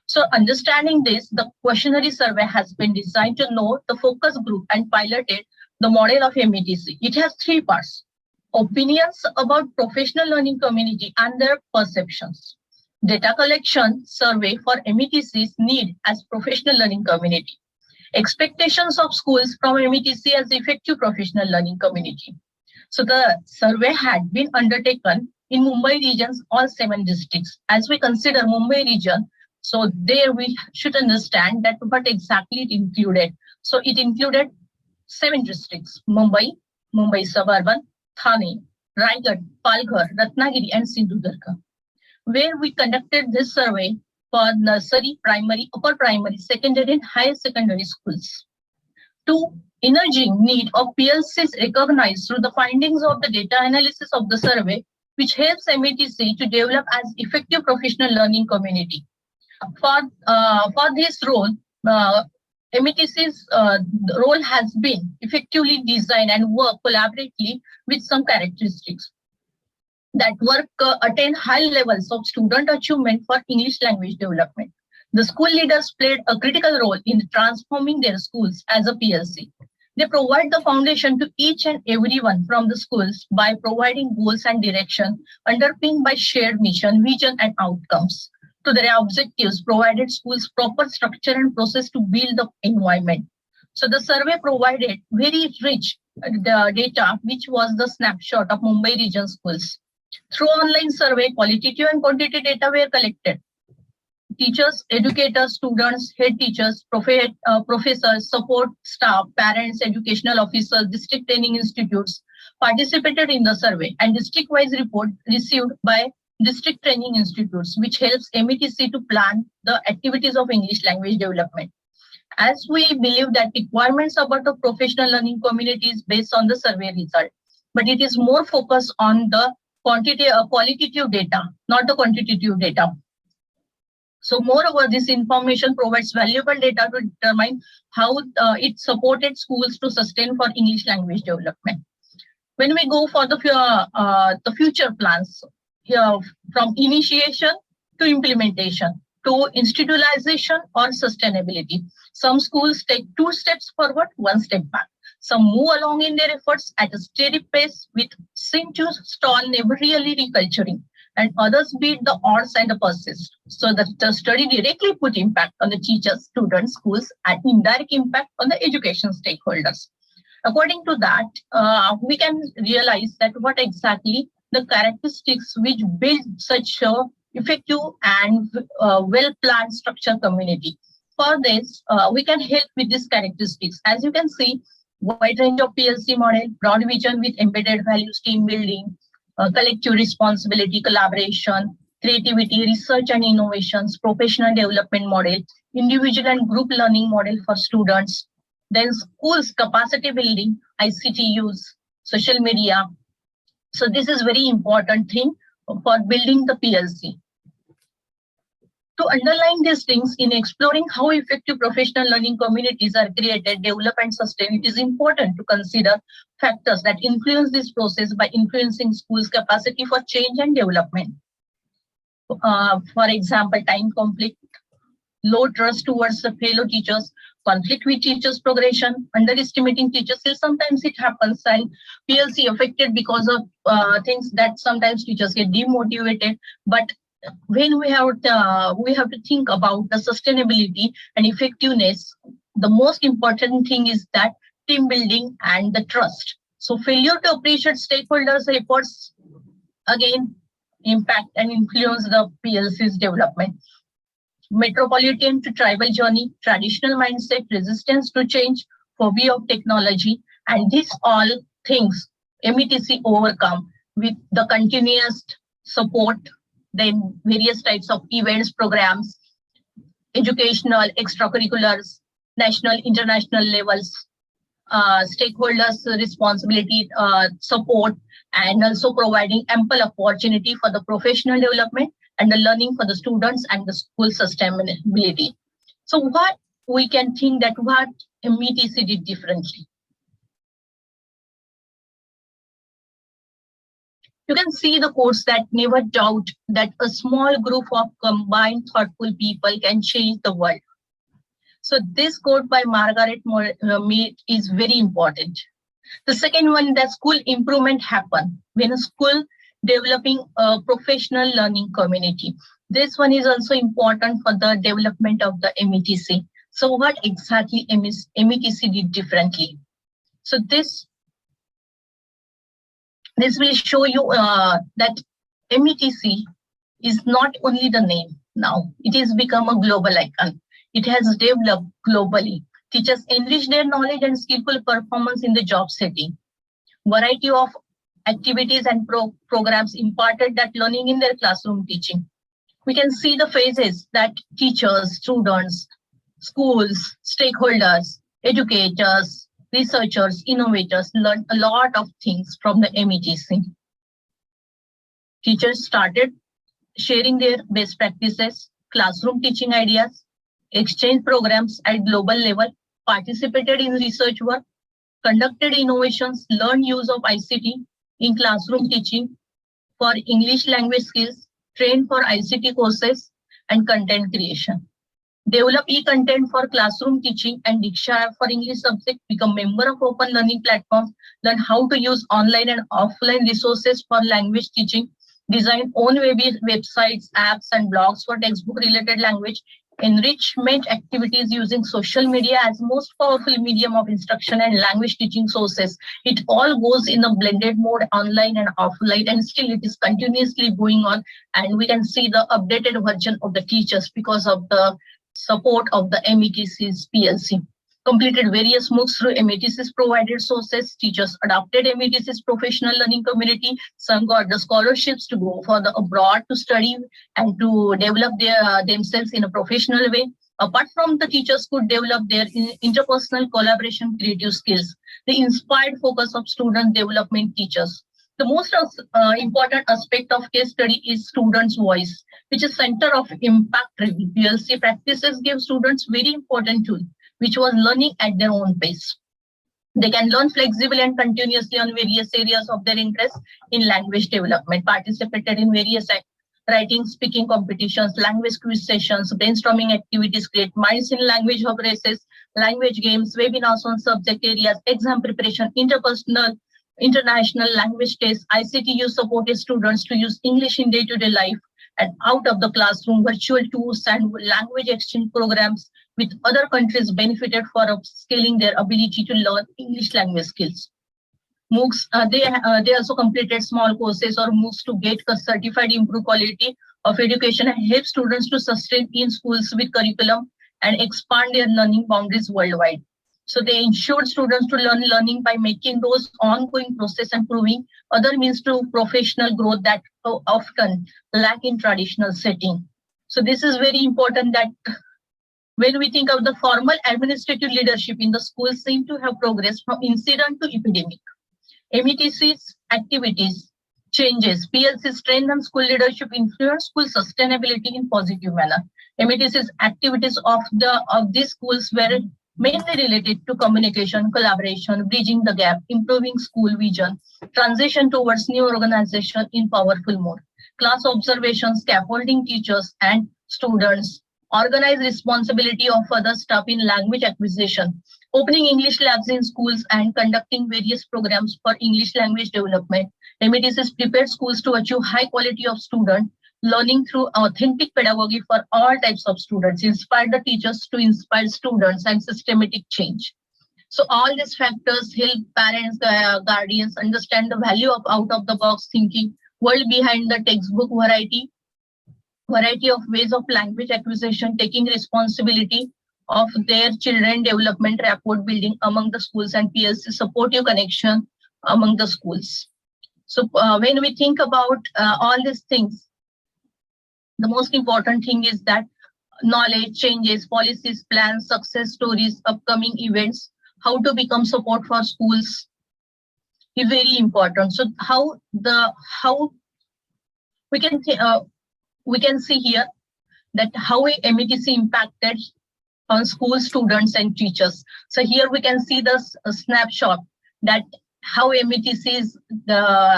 So understanding this, the questionnaire survey has been designed to know the focus group and piloted the model of METC. It has 3 parts: opinions about professional learning community and their perceptions, data collection survey for METC's need as professional learning community, expectations of schools from METC as effective professional learning community. So the survey had been undertaken in Mumbai region's all 7 districts. As we consider Mumbai region, so there we should understand that what exactly it included. So it included 7 districts: Mumbai, Mumbai Suburban, Thane, Raigad, Palghar, Ratnagiri, and Sindhudurga, where we conducted this survey for nursery, primary, upper primary, secondary, and higher secondary schools. To emerging need of PLCs recognized through the findings of the data analysis of the survey, which helps METC to develop as effective professional learning community. For this role, METC's role has been effectively designed and work collaboratively with some characteristics that work attain high levels of student achievement for English language development. The school leaders played a critical role in transforming their schools as a PLC. They provide the foundation to each and everyone from the schools by providing goals and direction underpinned by shared mission, vision, and outcomes. To their objectives, provided schools proper structure and process to build the environment. So the survey provided very rich data, which was the snapshot of Mumbai region schools. Through online survey, qualitative and quantitative data were collected. Teachers, educators, students, head teachers, professors, support staff, parents, educational officers, district training institutes participated in the survey, and district-wise report received by district training institutes, which helps METC to plan the activities of English language development. As we believe that requirements about the professional learning community is based on the survey result, but it is more focused on the qualitative data, not the quantitative data. So moreover, this information provides valuable data to determine how it supported schools to sustain for English language development. When we go for the future plans, from initiation to implementation to institutionalization or sustainability, some schools take 2 steps forward, 1 step back. Some move along in their efforts at a steady pace with seem to stall, never really reculturing, and others beat the odds and persist. So the study directly put impact on the teachers, students, schools, and indirect impact on the education stakeholders. According to that, we can realize that what exactly the characteristics which build such a effective and well-planned structure community. For this, we can help with these characteristics. As you can see, wide range of PLC model, broad vision with embedded values, team building, collective responsibility, collaboration, creativity, research and innovations, professional development model, individual and group learning model for students, then schools capacity building ICT use, social media. So this is very important thing for building the PLC. To underline these things in exploring how effective professional learning communities are created, developed, and sustained, it is important to consider factors that influence this process by influencing schools' capacity for change and development. For example, time conflict, low trust towards the fellow teachers, conflict with teachers' progression, underestimating teachers. Sometimes it happens, and PLC affected because of things that sometimes teachers get demotivated. But when we have to think about the sustainability and effectiveness, the most important thing is that team building and the trust. So failure to appreciate stakeholders' efforts again impact and influence the PLC's development. Metropolitan to tribal journey, traditional mindset, resistance to change, phobia of technology, and these all things METC overcome with the continuous support, then various types of events, programs, educational, extracurriculars, national, international levels, stakeholders' responsibility, support, and also providing ample opportunity for the professional development and the learning for the students and the school sustainability. So what we can think that what METC did differently? You can see the quotes that never doubt that a small group of combined thoughtful people can change the world. So this quote by Margaret Mead is very important. The second one, that school improvement happen when a school developing a professional learning community. This one is also important for the development of the METC. So what exactly METC did differently? So this will show you that METC is not only the name now, it has become a global icon. It has developed globally. Teachers enrich their knowledge and skillful performance in the job setting. Variety of activities and programs imparted that learning in their classroom teaching. We can see the phases that teachers, students, schools, stakeholders, educators, researchers, innovators learned a lot of things from the METC. Teachers started sharing their best practices, classroom teaching ideas, exchange programs at global level, participated in research work, conducted innovations, learned use of ICT in classroom teaching for English language skills, trained for ICT courses and content creation. Develop e-content for classroom teaching and Diksha app for English subject, become member of open learning platforms, learn how to use online and offline resources for language teaching, design own websites, apps and blogs for textbook related language, enrichment activities using social media as most powerful medium of instruction and language teaching sources. It all goes in a blended mode, online and offline, and still it is continuously going on. And we can see the updated version of the teachers because of the support of the METC's PLC. Completed various MOOCs through METC's provided sources. Teachers adopted METC's professional learning community. Some got the scholarships to go for the abroad to study and to develop themselves in a professional way. Apart from the teachers could develop their interpersonal collaboration, creative skills. The inspired focus of student development teachers. The most important aspect of case study is students' voice, which is center of impact review. PLC practices give students very important tool, which was learning at their own pace. They can learn flexibly and continuously on various areas of their interest in language development, participated in various writing, speaking competitions, language quiz sessions, brainstorming activities, create minds in language of races, language games, webinars on subject areas, exam preparation, interpersonal, international language tests, ICT use supported students to use English in day-to-day life and out of the classroom, virtual tools and language exchange programs with other countries benefited for upscaling their ability to learn English language skills. MOOCs, they also completed small courses or MOOCs to get certified improve quality of education and help students to sustain in schools with curriculum and expand their learning boundaries worldwide. So they ensured students to learning by making those ongoing process and proving other means to professional growth that often lack in traditional setting. So this is very important that When we think of the formal administrative leadership in the schools seem to have progressed from incident to epidemic. METC's activities changes. PLC strengthen school leadership, influence school sustainability in positive manner. METC's activities of these schools were mainly related to communication, collaboration, bridging the gap, improving school vision, transition towards new organization in powerful mode, class observation, scaffolding teachers and students, organized responsibility of other staff in language acquisition, opening English labs in schools and conducting various programs for English language development. METC's prepared schools to achieve high quality of student learning through authentic pedagogy for all types of students, inspire the teachers to inspire students and systematic change. So all these factors help parents, guardians understand the value of out-of-the-box thinking, world behind the textbook variety of ways of language acquisition, taking responsibility of their children development, rapport building among the schools, and PLC supportive connection among the schools. So when we think about all these things, the most important thing is that knowledge, changes, policies, plans, success stories, upcoming events, how to become support for schools is very important. So how we can see here that how METC impacted on school students and teachers. So here we can see the snapshot that how METC is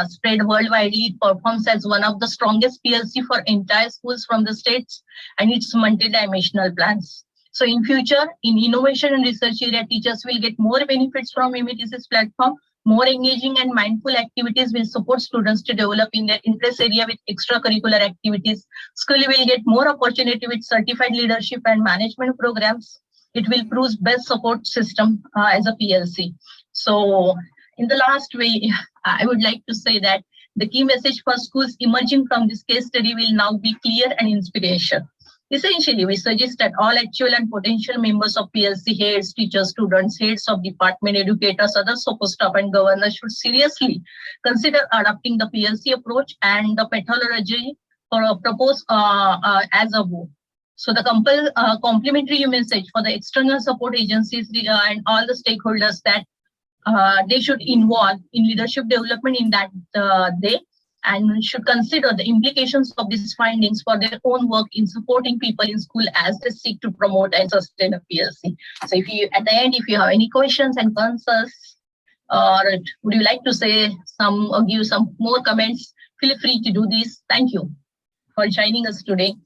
spread worldwide. It performs as one of the strongest PLC for entire schools from the states and its multidimensional plans. So in future, in innovation and research area, teachers will get more benefits from METC's platform. More engaging and mindful activities will support students to develop in their interest area with extracurricular activities. School will get more opportunity with certified leadership and management programs. It will prove best support system as a PLC. So in the last way, I would like to say that the key message for schools emerging from this case study will now be clear and inspiration. Essentially, we suggest that all actual and potential members of PLC, heads, teachers, students, heads of department, educators, other support staff and governors should seriously consider adopting the PLC approach and the methodology proposed as above. So the complementary message for the external support agencies and all the stakeholders that they should involve in leadership development in that and should consider the implications of these findings for their own work in supporting people in school as they seek to promote and sustain a PLC. So if you, at the end, if you have any questions and concerns, or would you like to say some or give some more comments, feel free to do this. Thank you for joining us today.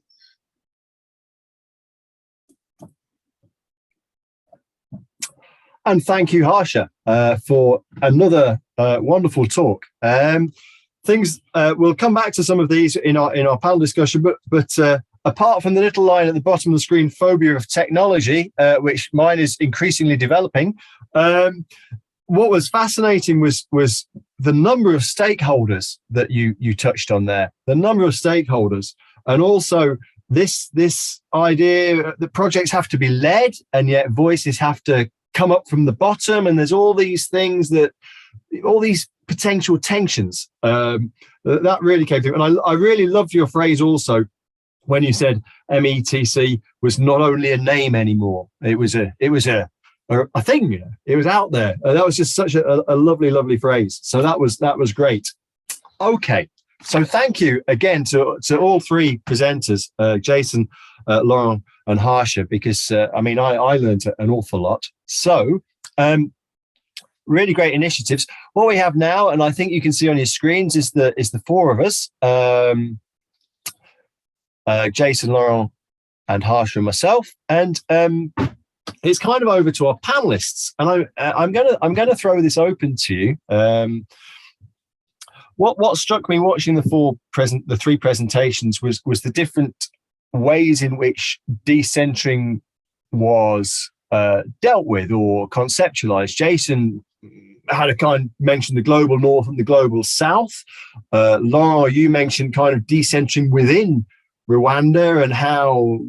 And thank you, Harsha, for another wonderful talk. Things we'll come back to some of these in our panel discussion, but apart from the little line at the bottom of the screen, phobia of technology, which mine is increasingly developing. What was fascinating was the number of stakeholders that you touched on there, the number of stakeholders, and also this idea that projects have to be led and yet voices have to come up from the bottom, and there's all these things all these potential tensions that really came through. And I really loved your phrase also when you said METC was not only a name anymore, it was a thing. It was out there. That was just such a lovely phrase. So that was great. Okay, so thank you again to all three presenters, Jason, Laurent and Harsha, because I mean I learned an awful lot. So really great initiatives. What we have now, and I think you can see on your screens, is the four of us, Jason, Laurent, and Harsha, and myself, and it's kind of over to our panelists. And I'm gonna throw this open to you. What struck me watching the three presentations was the different ways in which decentering was dealt with or conceptualized. Jason had mentioned the global north and the global south. Laurent, you mentioned kind of decentering within Rwanda and how,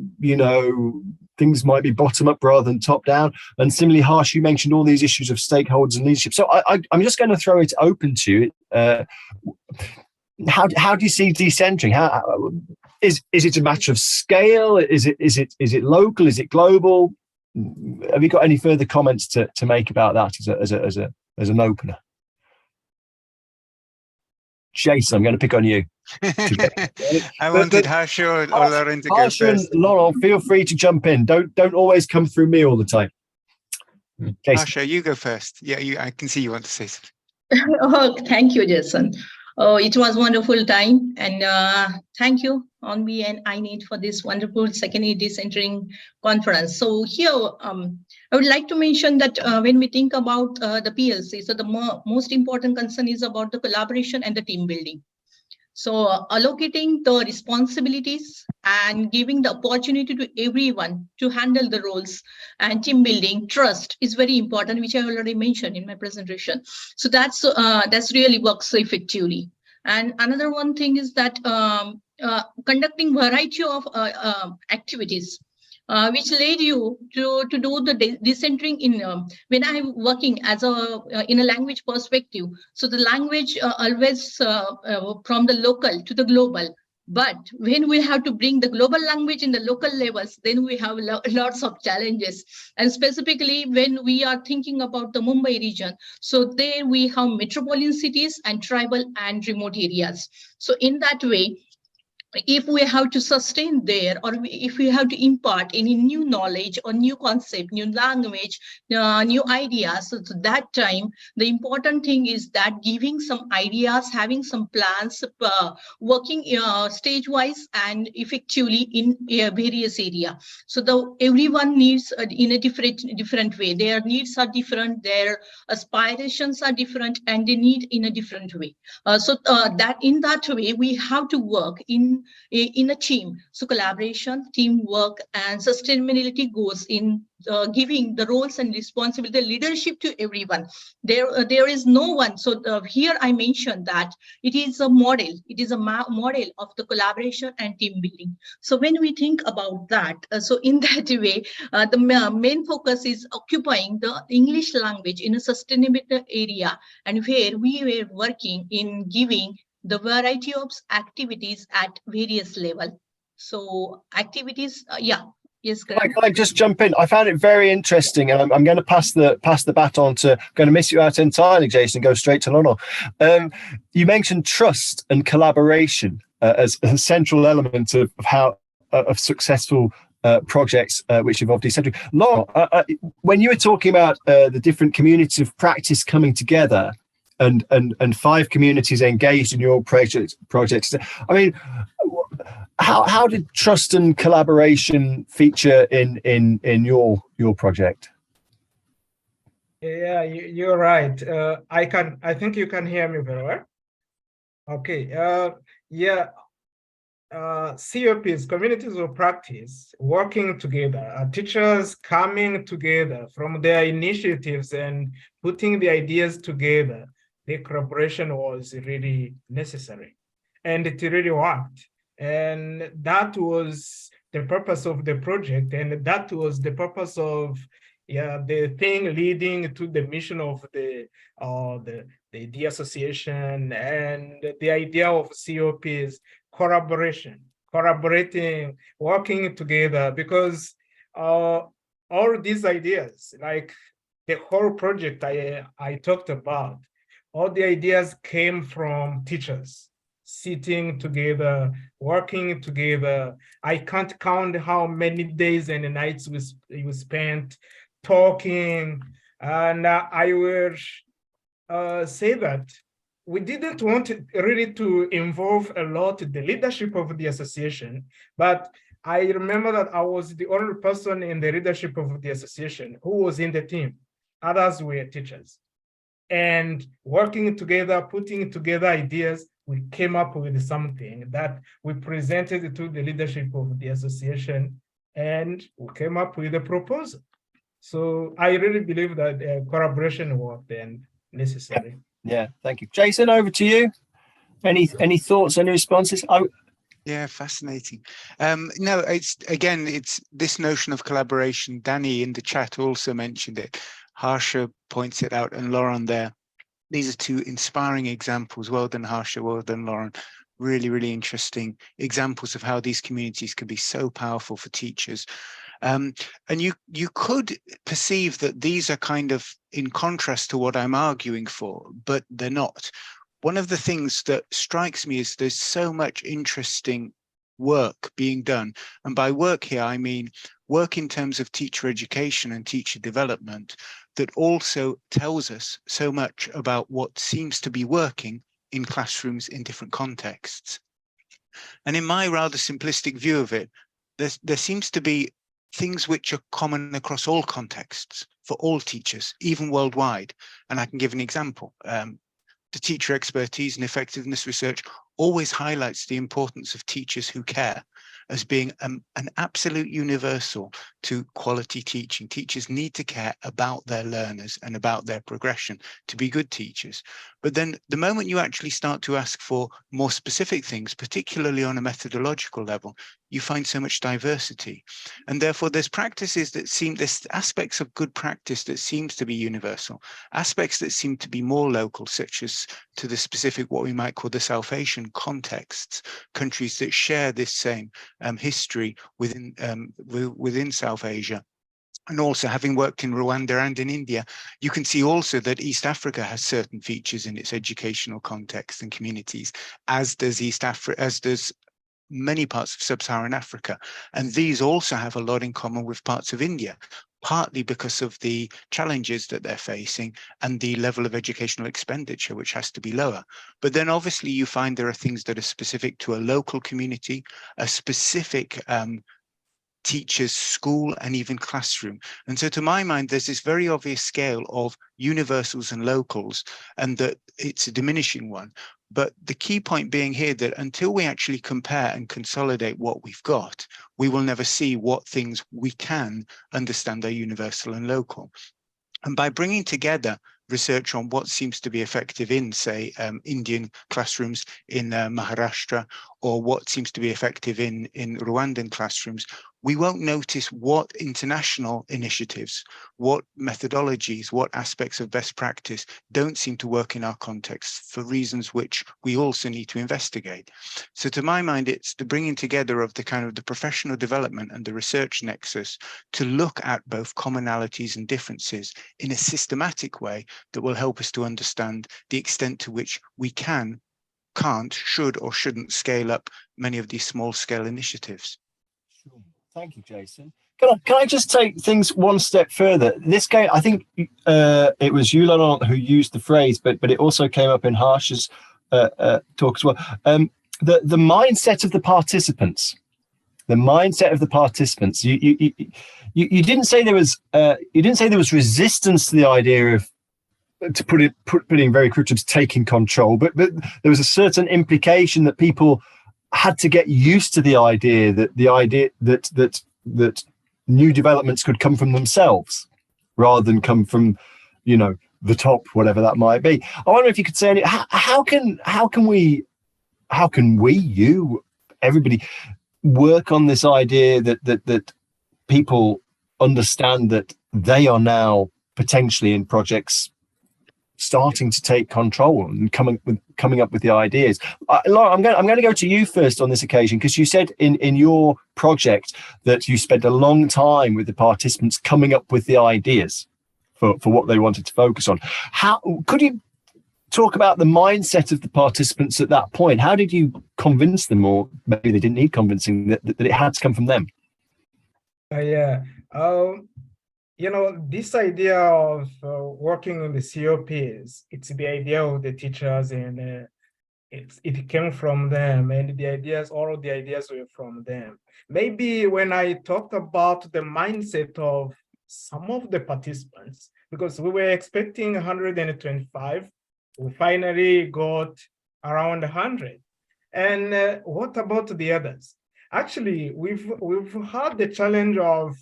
things might be bottom up rather than top down. And similarly, Harsh, you mentioned all these issues of stakeholders and leadership. So I'm just going to throw it open to you. How do you see decentering? is it a matter of scale? Is it local? Is it global? Have you got any further comments to make about that as an opener? Jason, I'm going to pick on you. I wanted Harsha or Laurent to go Harsha and first. Laurent, feel free to jump in. Don't always come through me all the time. Jason. Harsha, you go first. Yeah, I can see you want to say something. Oh, thank you, Jason. Oh, it was wonderful time, and thank you Onbi and I need for this wonderful secondary decentering conference. So here, I would like to mention that when we think about the PLC, so the most important concern is about the collaboration and the team building. So allocating the responsibilities and giving the opportunity to everyone to handle the roles and team building, trust is very important, which I already mentioned in my presentation. So that's really works effectively. And another one thing is that conducting variety of activities, which led you to do the decentering in when I'm working as in a language perspective. So the language always from the local to the global. But when we have to bring the global language in the local levels, then we have lots of challenges. And specifically when we are thinking about the Mumbai region, so there we have metropolitan cities and tribal and remote areas. So in that way, if we have to sustain there, or if we have to impart any new knowledge or new concept, new language, new ideas, so that time, the important thing is that giving some ideas, having some plans, working stage-wise and effectively in various areas. So everyone needs in a different way. Their needs are different, their aspirations are different, and they need in a different way. That in that way, we have to work in a team. So collaboration, teamwork, and sustainability goes in giving the roles and responsibility, leadership to everyone. There is no one. So here I mentioned that it is a model. It is a model of the collaboration and team building. So when we think about that, so in that way, the main focus is occupying the English language in a sustainable area, and where we were working in giving the variety of activities at various levels. So activities, yes, Can I just jump in? I found it very interesting, and I'm going to pass the baton to. Going to miss you out entirely, Jason. Go straight to Laurent. You mentioned trust and collaboration as a central element of how of successful projects which involve decentering. Laurent, when you were talking about the different communities of practice coming together, and 5 communities engaged in your projects. I mean, how did trust and collaboration feature in your project? Yeah, you're right. I think you can hear me very well. Okay. COPs, communities of practice, working together, teachers coming together from their initiatives and putting the ideas together. The collaboration was really necessary, and it really worked. And that was the purpose of the project, and that was the purpose of the thing leading to the mission of the association. And the idea of COP is collaborating, working together, because all these ideas, like the whole project I talked about, all the ideas came from teachers sitting together, working together. I can't count how many days and nights we spent talking. And I will say that we didn't want really to involve a lot the leadership of the association, but I remember that I was the only person in the leadership of the association who was in the team. Others were teachers. And working together, putting together ideas, we came up with something that we presented to the leadership of the association, and we came up with a proposal. So I really believe that collaboration worked and necessary. Yeah, thank you. Jason, over to you. Any thoughts, any responses? Yeah, fascinating. No, it's this notion of collaboration. Danny in the chat also mentioned it. Harsha points it out, and Laurent there. These are 2 inspiring examples. Well done, Harsha. Well done, Laurent. really, really interesting examples of how these communities can be so powerful for teachers. And you could perceive that these are kind of in contrast to what I'm arguing for, but they're not. One of the things that strikes me is there's so much interesting work being done. And by work here, I mean work in terms of teacher education and teacher development that also tells us so much about what seems to be working in classrooms in different contexts. And in my rather simplistic view of it, there seems to be things which are common across all contexts for all teachers, even worldwide. And I can give an example. The teacher expertise and effectiveness research always highlights the importance of teachers who care as being an absolute universal to quality teaching. Teachers need to care about their learners and about their progression to be good teachers. But then the moment you actually start to ask for more specific things, particularly on a methodological level, you find so much diversity. And therefore there's practices that there's aspects of good practice that seems to be universal, aspects that seem to be more local, such as to the specific, what we might call the South Asian contexts, countries that share this same history within South Asia. And also, having worked in Rwanda and in India, you can see also that East Africa has certain features in its educational context and communities, as does many parts of sub-Saharan Africa. And these also have a lot in common with parts of India, partly because of the challenges that they're facing and the level of educational expenditure, which has to be lower. But then obviously you find there are things that are specific to a local community, a specific teacher's school and even classroom. And so to my mind, there's this very obvious scale of universals and locals, and that it's a diminishing one. But the key point being here that until we actually compare and consolidate what we've got, we will never see what things we can understand are universal and local. And by bringing together research on what seems to be effective in, say, Indian classrooms in Maharashtra, or what seems to be effective in Rwandan classrooms, we won't notice what international initiatives, what methodologies, what aspects of best practice don't seem to work in our context for reasons which we also need to investigate. So to my mind, it's the bringing together of the kind of the professional development and the research nexus to look at both commonalities and differences in a systematic way that will help us to understand the extent to which we can't, should or shouldn't scale up many of these small scale initiatives. Sure. Thank you, Jason. Can I just take things one step further? This game, I think it was you, Laurent, who used the phrase, but it also came up in Harsha's talk as well. The mindset of the participants. The mindset of the participants. You didn't say there was resistance to the idea of, to put it in very crude terms, taking control, but there was a certain implication that people had to get used to the idea that new developments could come from themselves rather than come from, the top, whatever that might be. I wonder if you could say how can we, you, everybody, work on this idea that people understand that they are now potentially in projects starting to take control and coming up with the ideas. Laura, I'm going to go to you first on this occasion, because you said in your project that you spent a long time with the participants coming up with the ideas for what they wanted to focus on. How could you talk about the mindset of the participants at that point? How did you convince them, or maybe they didn't need convincing, that it had to come from them? This idea of working on the COPs, it's the idea of the teachers, and it came from them, and all of the ideas were from them. Maybe when I talked about the mindset of some of the participants, because we were expecting 125, we finally got around 100. And what about the others? Actually, we've had the challenge of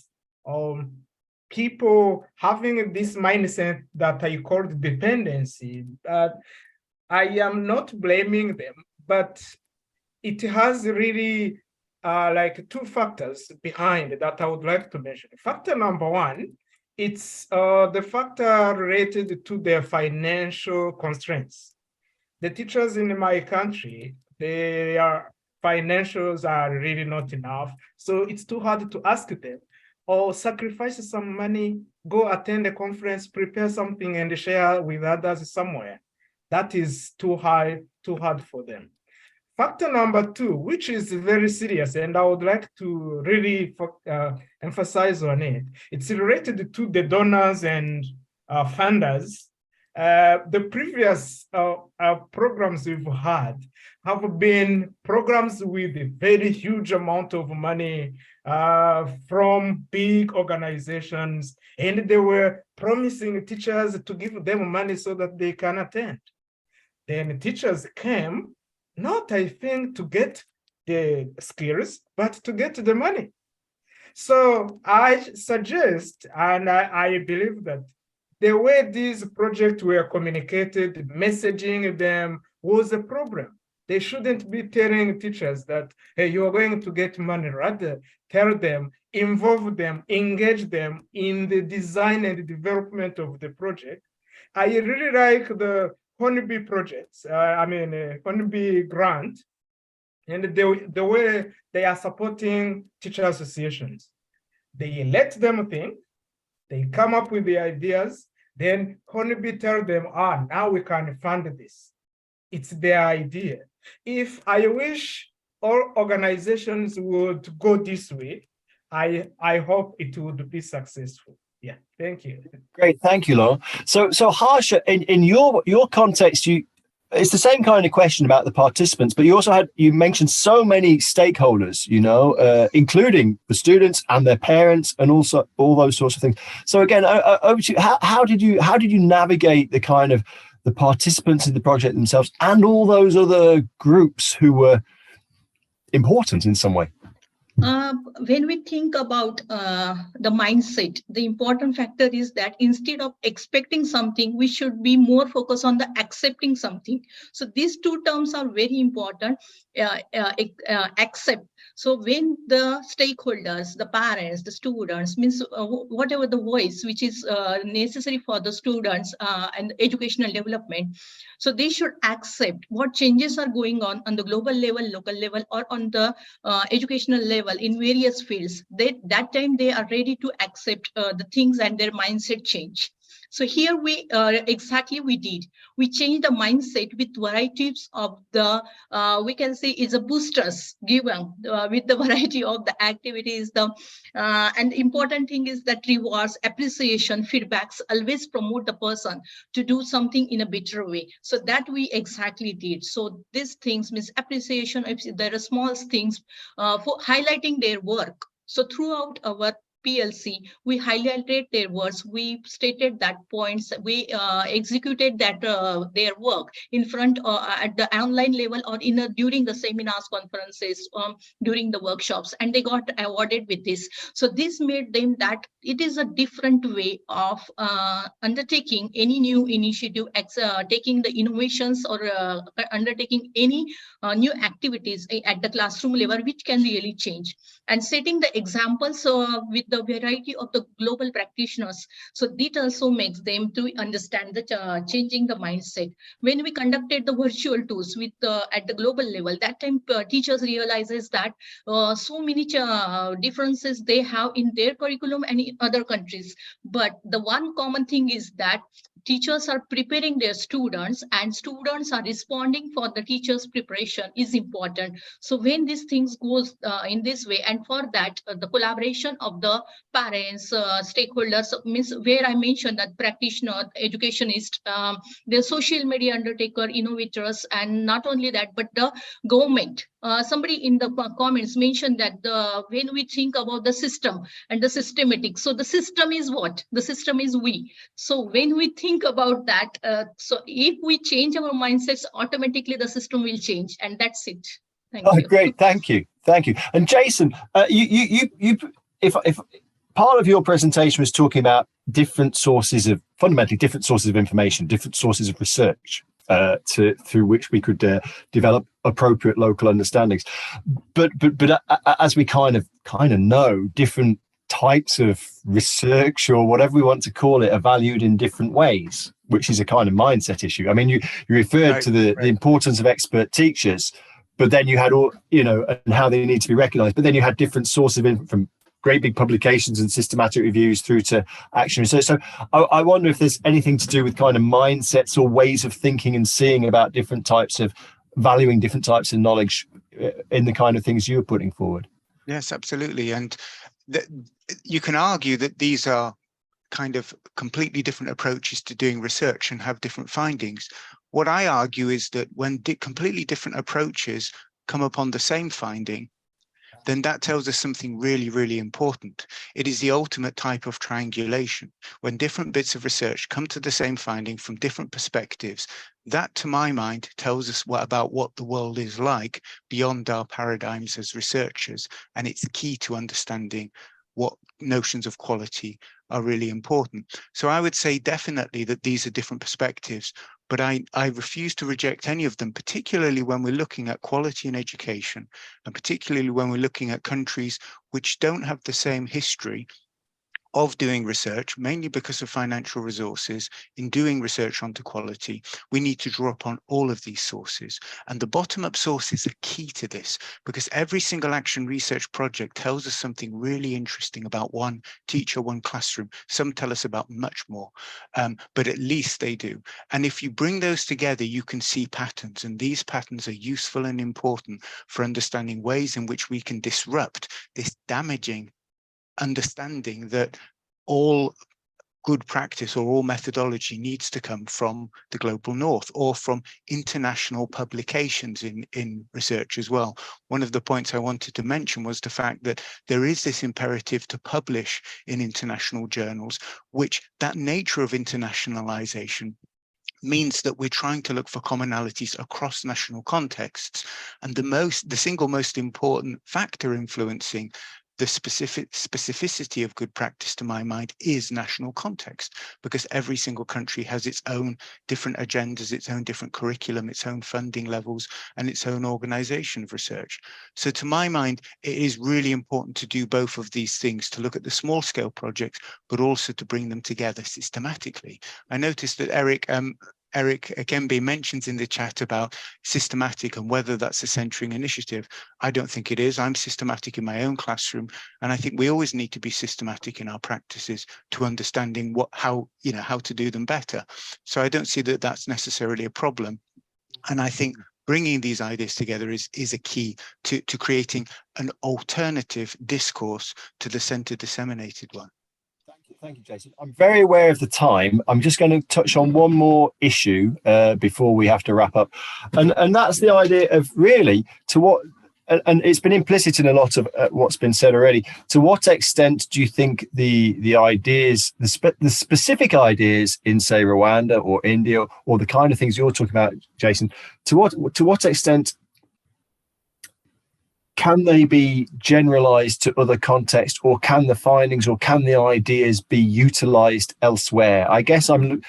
people having this mindset that I called dependency. But I am not blaming them, but it has really like two factors behind that I would like to mention. Factor number one, it's the factor related to their financial constraints. The teachers in my country, their financials are really not enough. So it's too hard to ask them, or sacrifice some money, go attend a conference, prepare something and share with others somewhere. That is too hard for them. Factor number 2, which is very serious, and I would like to really emphasize on it. It's related to the donors and funders. The previous programs we've had have been programs with a very huge amount of money from big organizations, and they were promising teachers to give them money so that they can attend. Then teachers came, not, I think, to get the skills, but to get the money. So I suggest, and I believe that the way these projects were communicated, messaging them was a problem. They shouldn't be telling teachers that, hey, you are going to get money. Rather, tell them, involve them, engage them in the design and development of the project. I really like the Honeybee projects, Honeybee grant, and the way they are supporting teacher associations. They let them think, they come up with the ideas, then Honeybee tell them, now we can fund this. It's their idea. If I wish all organizations would go this way, I hope it would be successful. Yeah, thank you. Great, thank you, Laurent. So Harsha, in your context, it's the same kind of question about the participants, but you mentioned so many stakeholders, including the students and their parents, and also all those sorts of things. So again, over to you. How did you navigate the kind of the participants in the project themselves and all those other groups who were important in some way? When we think about the mindset, the important factor is that instead of expecting something, we should be more focused on the accepting something. So these two terms are very important. Accept. So when the stakeholders, the parents, the students, means whatever the voice which is necessary for the students and educational development, so they should accept what changes are going on the global level, local level, or on the educational level in various fields. That time they are ready to accept the things and their mindset change. So here we did. We changed the mindset with varieties of the, we can say is a boosters given with the variety of the activities. And important thing is that rewards, appreciation, feedbacks always promote the person to do something in a better way. So that we exactly did. So these things means appreciation, if there are small things for highlighting their work. So throughout our PLC, we highlighted their words, we stated that points, we executed that their work in front at the online level or during the seminars, conferences, during the workshops, and they got awarded with this. So this made them that it is a different way of undertaking any new initiative, taking the innovations or undertaking any new activities at the classroom level, which can really change, and setting the examples with the variety of the global practitioners. So that also makes them to understand the changing the mindset. When we conducted the virtual tours with at the global level, that time teachers realizes that so many differences they have in their curriculum and in other countries. But the one common thing is that teachers are preparing their students and students are responding for the teachers' preparation is important. So when these things goes in this way, and for that the collaboration of the parents, stakeholders, means where I mentioned that practitioner, educationist, the social media undertaker, innovators, and not only that, but the government. Somebody in the comments mentioned that when we think about the system and the systematic, so the system is what? The system is we. So when we think about that, so if we change our mindsets, automatically the system will change, and that's it. Thank you. Great, thank you. And Jason, if part of your presentation was talking about fundamentally different sources of information, different sources of research through which we could develop appropriate local understandings, but as we kind of know, different types of research, or whatever we want to call it, are valued in different ways, which is a kind of mindset issue. I mean, you referred to the importance of expert teachers, but then you had all, and how they need to be recognized. But then you had different sources of info, from great big publications and systematic reviews through to action research. So I wonder if there's anything to do with kind of mindsets or ways of thinking and seeing about different types of valuing different types of knowledge in the kind of things you were putting forward. Yes, absolutely. And you can argue that these are kind of completely different approaches to doing research and have different findings. What I argue is that when completely different approaches come upon the same finding, then that tells us something really, really important. It is the ultimate type of triangulation. When different bits of research come to the same finding from different perspectives, that, to my mind, tells us about what the world is like beyond our paradigms as researchers. And it's key to understanding what notions of quality are really important. So I would say definitely that these are different perspectives, but I refuse to reject any of them, particularly when we're looking at quality in education, and particularly when we're looking at countries which don't have the same history of doing research, mainly because of financial resources. In doing research onto quality, we need to draw upon all of these sources. And the bottom-up sources are key to this, because every single action research project tells us something really interesting about one teacher, one classroom. Some tell us about much more, but at least they do. And if you bring those together, you can see patterns, and these patterns are useful and important for understanding ways in which we can disrupt this damaging understanding that all good practice or all methodology needs to come from the global north or from international publications in research as well. One of the points I wanted to mention was the fact that there is this imperative to publish in international journals, which that nature of internationalization means that we're trying to look for commonalities across national contexts. And the single most important factor influencing the specificity of good practice, to my mind, is national context, because every single country has its own different agendas, its own different curriculum, its own funding levels, and its own organization of research. So to my mind, it is really important to do both of these things, to look at the small scale projects, but also to bring them together systematically. I noticed that Eric Akembe mentions in the chat about systematic and whether that's a centering initiative. I don't think it is. I'm systematic in my own classroom, and I think we always need to be systematic in our practices to understanding how to do them better. So I don't see that that's necessarily a problem. And I think bringing these ideas together is a key to creating an alternative discourse to the center disseminated one. Thank you, Jason. I'm very aware of the time. I'm just going to touch on one more issue before we have to wrap up. And that's the idea of really and it's been implicit in a lot of what's been said already. To what extent do you think the ideas, the specific ideas in, say, Rwanda or India, or the kind of things you're talking about, Jason, to what extent can they be generalized to other contexts, or can the findings or can the ideas be utilized elsewhere? I guess I'm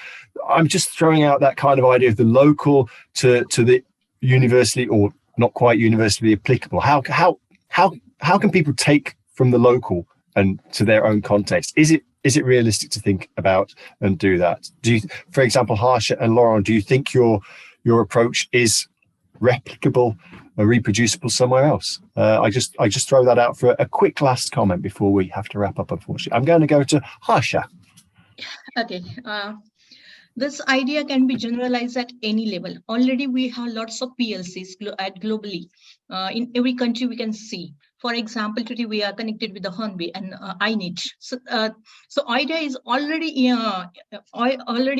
just throwing out that kind of idea of the local to the universally, or not quite universally applicable. How can people take from the local and to their own context? Is it realistic to think about and do that? Do you, for example, Harsha and Laurent, do you think your approach is replicable or reproducible somewhere else? I just throw that out for a quick last comment before we have to wrap up, unfortunately. I'm going to go to Harsha. Okay. This idea can be generalized at any level. Already we have lots of PLCs globally. In every country we can see. For example, today we are connected with the Hornby and INIT. So idea is already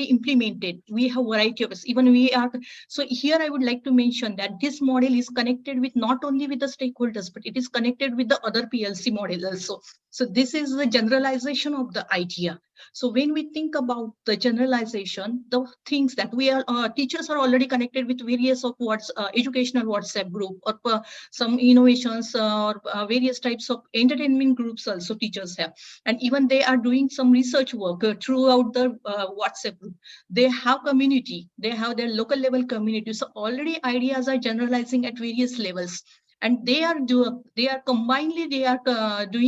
implemented. We have variety of us. Even we are. So here I would like to mention that this model is connected with not only with the stakeholders, but it is connected with the other PLC model also. So this is the generalization of the idea. So when we think about the generalization, the things that we are, teachers are already connected with various of educational WhatsApp group, or some innovations or various types of entertainment groups also teachers have. And even they are doing some research work throughout the WhatsApp group. They have community, they have their local level community. So already ideas are generalizing at various levels. And they are doing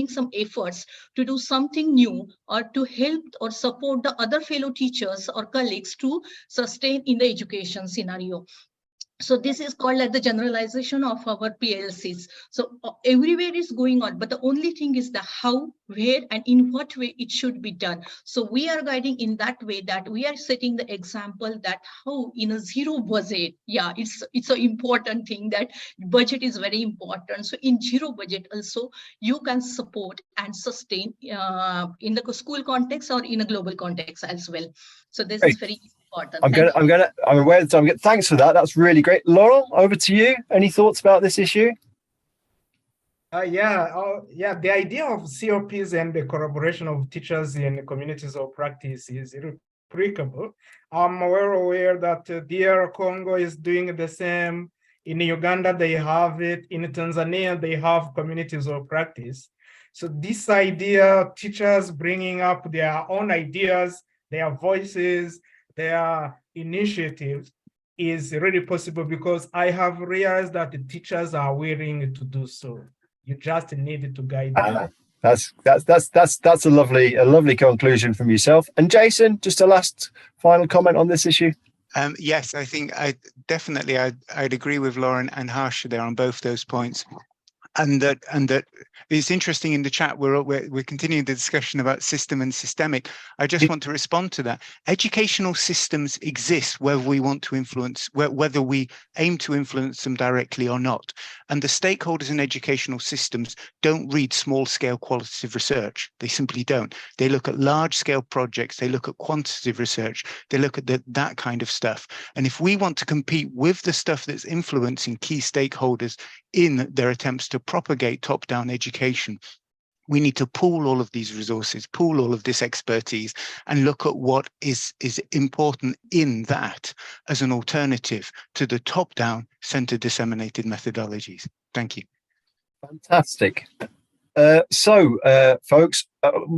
some efforts to do something new, or to help or support the other fellow teachers or colleagues to sustain in the education scenario. So this is called like the generalization of our PLCs. So everywhere is going on, but the only thing is the how, where, and in what way it should be done. So we are guiding in that way, that we are setting the example that how in a zero budget, yeah, it's an important thing, that budget is very important. So in zero budget also you can support and sustain in the school context or in a global context as well. So this is very important. I'm aware of the time. Thanks for that. That's really great. Laurent, over to you. Any thoughts about this issue? The idea of COPs and the collaboration of teachers in communities of practice is irreplicable. I'm aware that DR Congo is doing the same. In Uganda, they have it. In Tanzania, they have communities of practice. So this idea, teachers bringing up their own ideas, their voices, their initiatives, is really possible, because I have realized that the teachers are willing to do so. You just need to guide them. That's a lovely conclusion from yourself. And Jason, just a last final comment on this issue. Yes, I think I'd agree with Laurent and Harsha there on both those points. And that it's interesting in the chat, we're continuing the discussion about system and systemic. I just want to respond to that. Educational systems exist whether we want to influence, whether we aim to influence them directly or not. And the stakeholders in educational systems don't read small-scale qualitative research. They simply don't. They look at large-scale projects. They look at quantitative research. They look at that kind of stuff. And if we want to compete with the stuff that's influencing key stakeholders in their attempts to propagate top-down education, we need to pool all of these resources, pool all of this expertise, and look at what is important in that as an alternative to the top-down center disseminated methodologies. Thank you. Fantastic. Folks,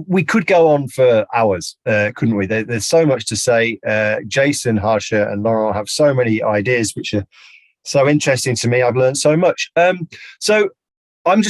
we could go on for hours, couldn't we? There's so much to say. Jason, Harsha, and Laurent have so many ideas which are so interesting to me. I've learned so much. So I'm just